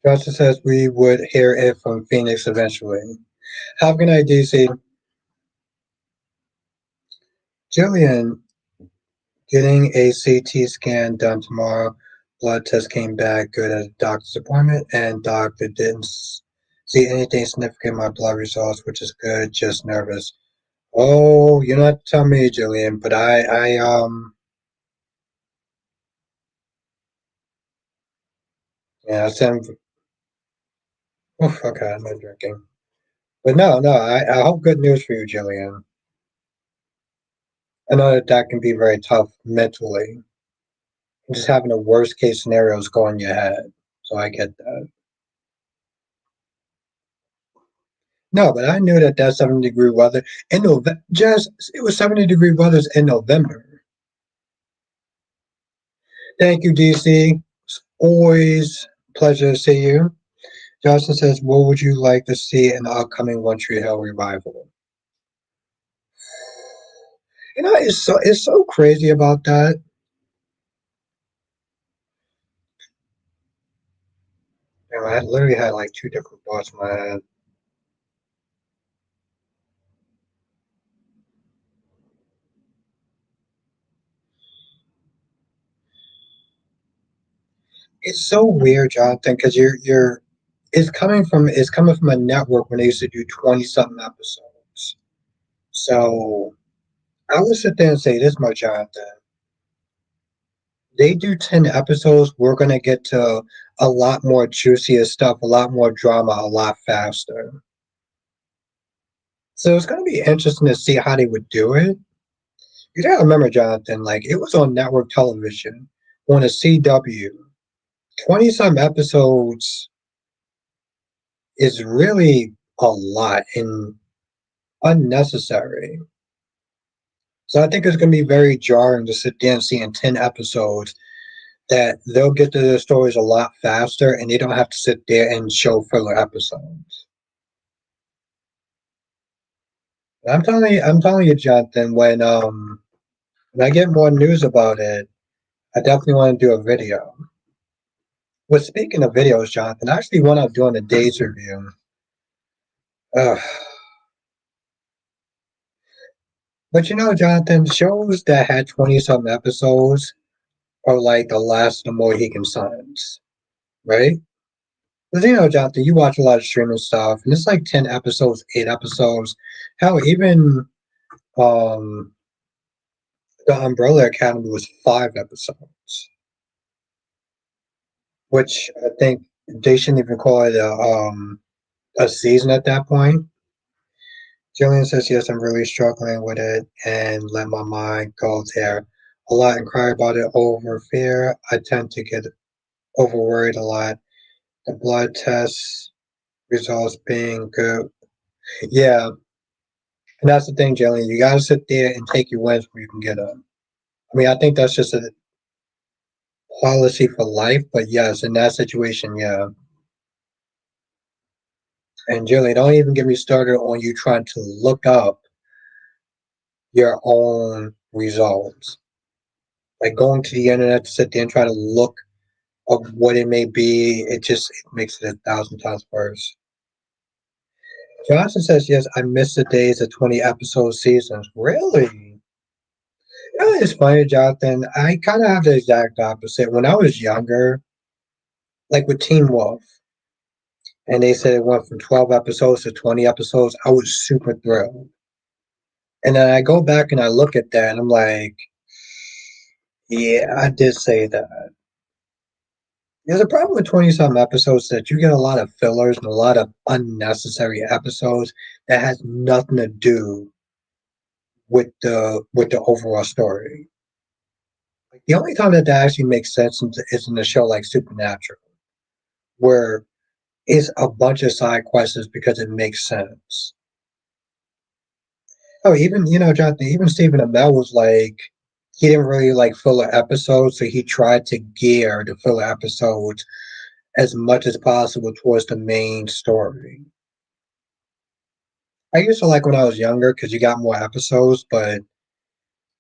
Justin says we would hear it from Phoenix eventually. Have a good night, DC. Jillian, getting a CT scan done tomorrow. Blood test came back good at a doctor's appointment, and doctor didn't see anything significant in my blood results, which is good. Just nervous. Oh, you're not telling me, Jillian, but yeah, I sent. Oof, okay, I'm not drinking. But no, I hope good news for you, Jillian. I know that that can be very tough mentally. Just having the worst case scenarios go in your head. So I get that. No, but I knew that 70-degree weather in November. Just it was 70-degree weathers in November. Thank you, DC. It's always a pleasure to see you. Justin says, "What would you like to see in the upcoming One Tree Hill revival?" It's so crazy about that. I literally had like two different thoughts in my head. It's so weird, Jonathan, because you're it's coming from a network when they used to do 20 something episodes. So I would sit there and say this much, Jonathan. They do 10 episodes, we're gonna get to a lot more juicier stuff, a lot more drama, a lot faster. So it's gonna be interesting to see how they would do it. You gotta remember, Jonathan, like it was on network television on a CW. 20 some episodes is really a lot and unnecessary. So I think it's going to be very jarring to sit there and see in 10 episodes that they'll get to the stories a lot faster and they don't have to sit there and show filler episodes. I'm telling you, Jonathan, when I get more news about it, I definitely want to do a video. Well, speaking of videos, Jonathan, I actually went out doing a day's review. Ugh. But Jonathan, shows that had 20 something episodes are like the last of the Mohican Sons, right? Because Jonathan, you watch a lot of streaming stuff, and it's like 10 episodes, 8 episodes. Hell, even um, the Umbrella Academy was 5 episodes, which I think they shouldn't even call it a season at that point. Jillian says, "Yes, I'm really struggling with it, and let my mind go there a lot and cry about it over fear. I tend to get over worried a lot. The blood tests results being good. Yeah, and that's the thing, Jillian. You got to sit there and take your wins where you can get them. I mean, I think that's just a policy for life, but yes, in that situation, yeah. And Jillian, don't even get me started on you trying to look up your own results. Like going to the internet to sit there and try to look up what it may be, it makes it 1,000 times worse. Johnson says, yes, I miss the days of 20 episode seasons. Really? It's funny, Jonathan. I kind of have the exact opposite. When I was younger, like with Teen Wolf, and they said it went from 12 episodes to 20 episodes, I was super thrilled. And then I go back and I look at that and I'm like, yeah, I did say that. There's a problem with 20 some episodes that you get a lot of fillers and a lot of unnecessary episodes that has nothing to do with the overall story. Like the only time that that actually makes sense is in a show like Supernatural, where it's a bunch of side quests because it makes sense. Oh, even Jonathan, even Stephen Amell was like he didn't really like filler episodes, so he tried to gear the filler episodes as much as possible towards the main story. I used to like when I was younger because you got more episodes, but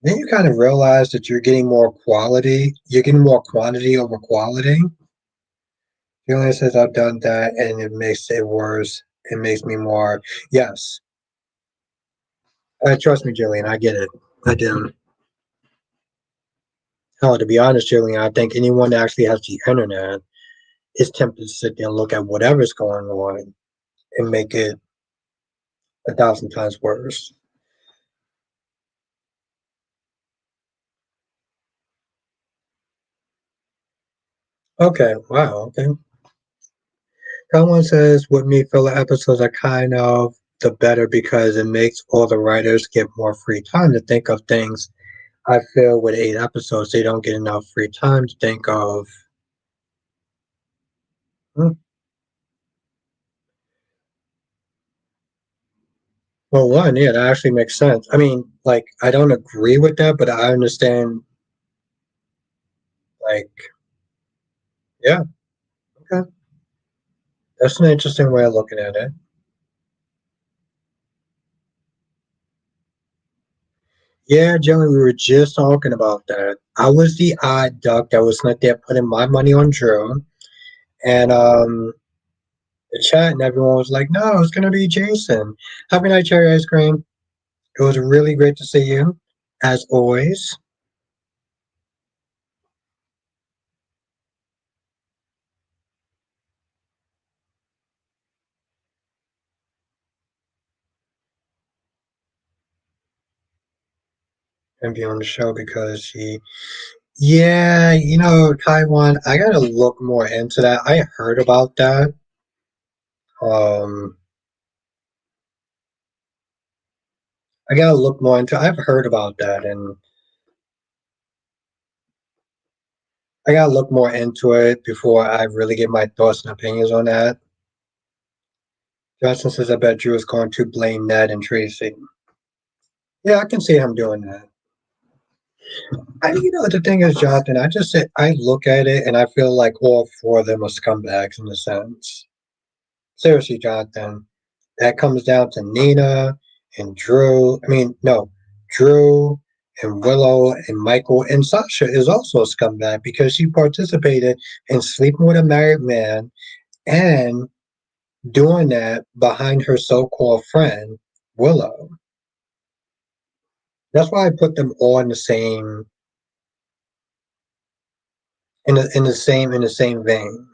then you kind of realize that you're getting more quality. You're getting more quantity over quality. Julian says I've done that and it makes it worse. It makes me more. Yes. Trust me, Jillian, I get it. I do. Oh, to be honest, Jillian, I think anyone that actually has the internet is tempted to sit there and look at whatever's going on and make it 1,000 times worse. Okay, wow, okay. Someone says, with me, filler episodes are kind of the better because it makes all the writers get more free time to think of things I feel with 8 episodes, they don't get enough free time to think of. Hmm, well, one, yeah, that actually makes sense. I mean, like, I don't agree with that, but I understand. Like, yeah, okay, that's an interesting way of looking at it. Yeah, Joey, we were just talking about that. I was the odd duck that was not there putting my money on Drew, and the chat and everyone was like, "No, it's gonna be Jason." Have a night, cherry ice cream. It was really great to see you, as always, and be on the show because he, yeah, Taiwan. I gotta look more into that. I heard about that. Um, I gotta look more into. I've heard about that, and I gotta look more into it before I really get my thoughts and opinions on that. Justin says, "I bet Drew is going to blame Ned and Tracy." Yeah, I can see him doing that. The thing is, Jonathan, I just say I look at it and I feel like all four of them are scumbags in a sense. Seriously, Jonathan, that comes down to Nina and Drew. I mean, no, Drew and Willow and Michael and Sasha is also a scumbag because she participated in sleeping with a married man and doing that behind her so-called friend Willow. That's why I put them all in the same in the same vein.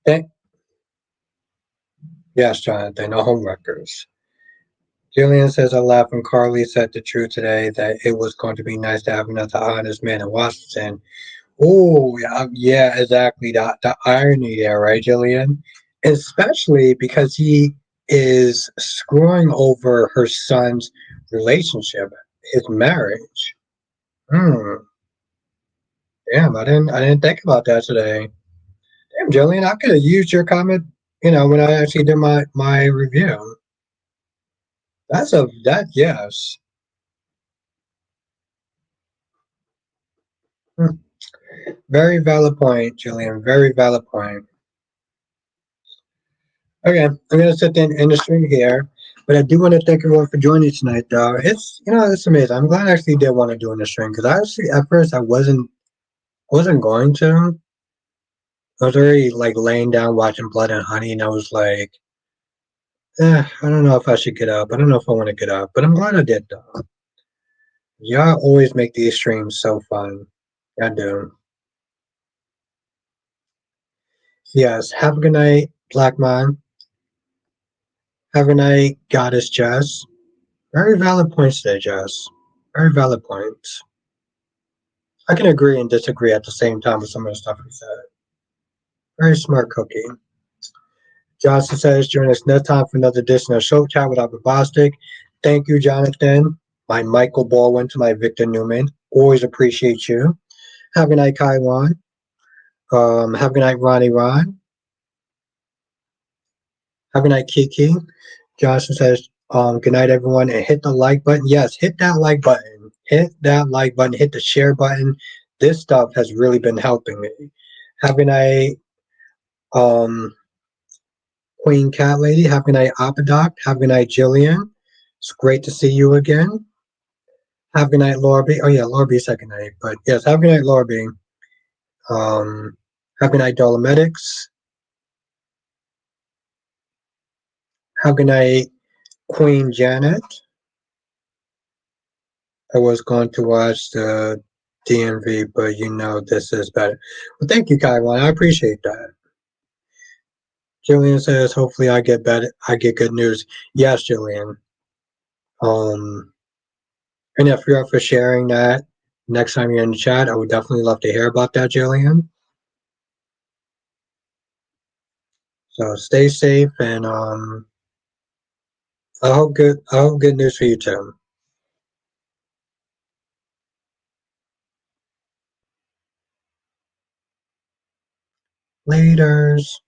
Thank, yes, Jonathan, no homewreckers. Jillian says, I laugh when Carly said the truth today that it was going to be nice to have another honest man in Washington. Oh, yeah, yeah, exactly. The irony there, right, Jillian? Especially because he is screwing over her son's relationship, his marriage. Hmm. Damn, I didn't think about that today. Damn, Jillian, I could have used your comment, when I actually did my review. Yes. Hmm. Very valid point, Jillian. Very valid point. Okay, I'm gonna set the industry here, but I do want to thank everyone for joining tonight. Though it's amazing. I'm glad I actually did want to do an stream because I actually at first I wasn't going to. I was already like laying down watching Blood and Honey, and I was like, I don't know if I should get up. I don't know if I want to get up, but I'm glad I did though. Y'all always make these streams so fun. I do. Yes. Have a good night, Black Man. Have a good night, Goddess Jess. Very valid points there, Jess. Very valid points. I can agree and disagree at the same time with some of the stuff he said. Very smart cookie. Johnson says, join us next time for another edition of Show Chat with Albert Bostic. Thank you, Jonathan. My Michael Baldwin to my Victor Newman. Always appreciate you. Have a good night, Kaiwan. Have a good night, Ronnie Ron. Have a good night, Kiki. Johnson says, good night, everyone, and hit the like button. Yes, hit that like button. Hit that like button. Hit the share button. This stuff has really been helping me. Have a good night, um, Queen Cat Lady. Have a good night, Apodoc. Have a good night, Jillian. It's great to see you again. Have a good night, Laura B. Oh, yeah, Laura B. Second night. But yes, have a good night, Laura B. Have a good night, Dolomedics. Have a good night, Queen Janet. I was going to watch the DMV, but this is better. Well, thank you, Kaiwan. I appreciate that. Jillian says, hopefully I get better. I get good news. Yes, Jillian. And if you're up for sharing that, Next time you're in the chat, I would definitely love to hear about that, Jillian. So stay safe, and I hope good news for you too. Laters.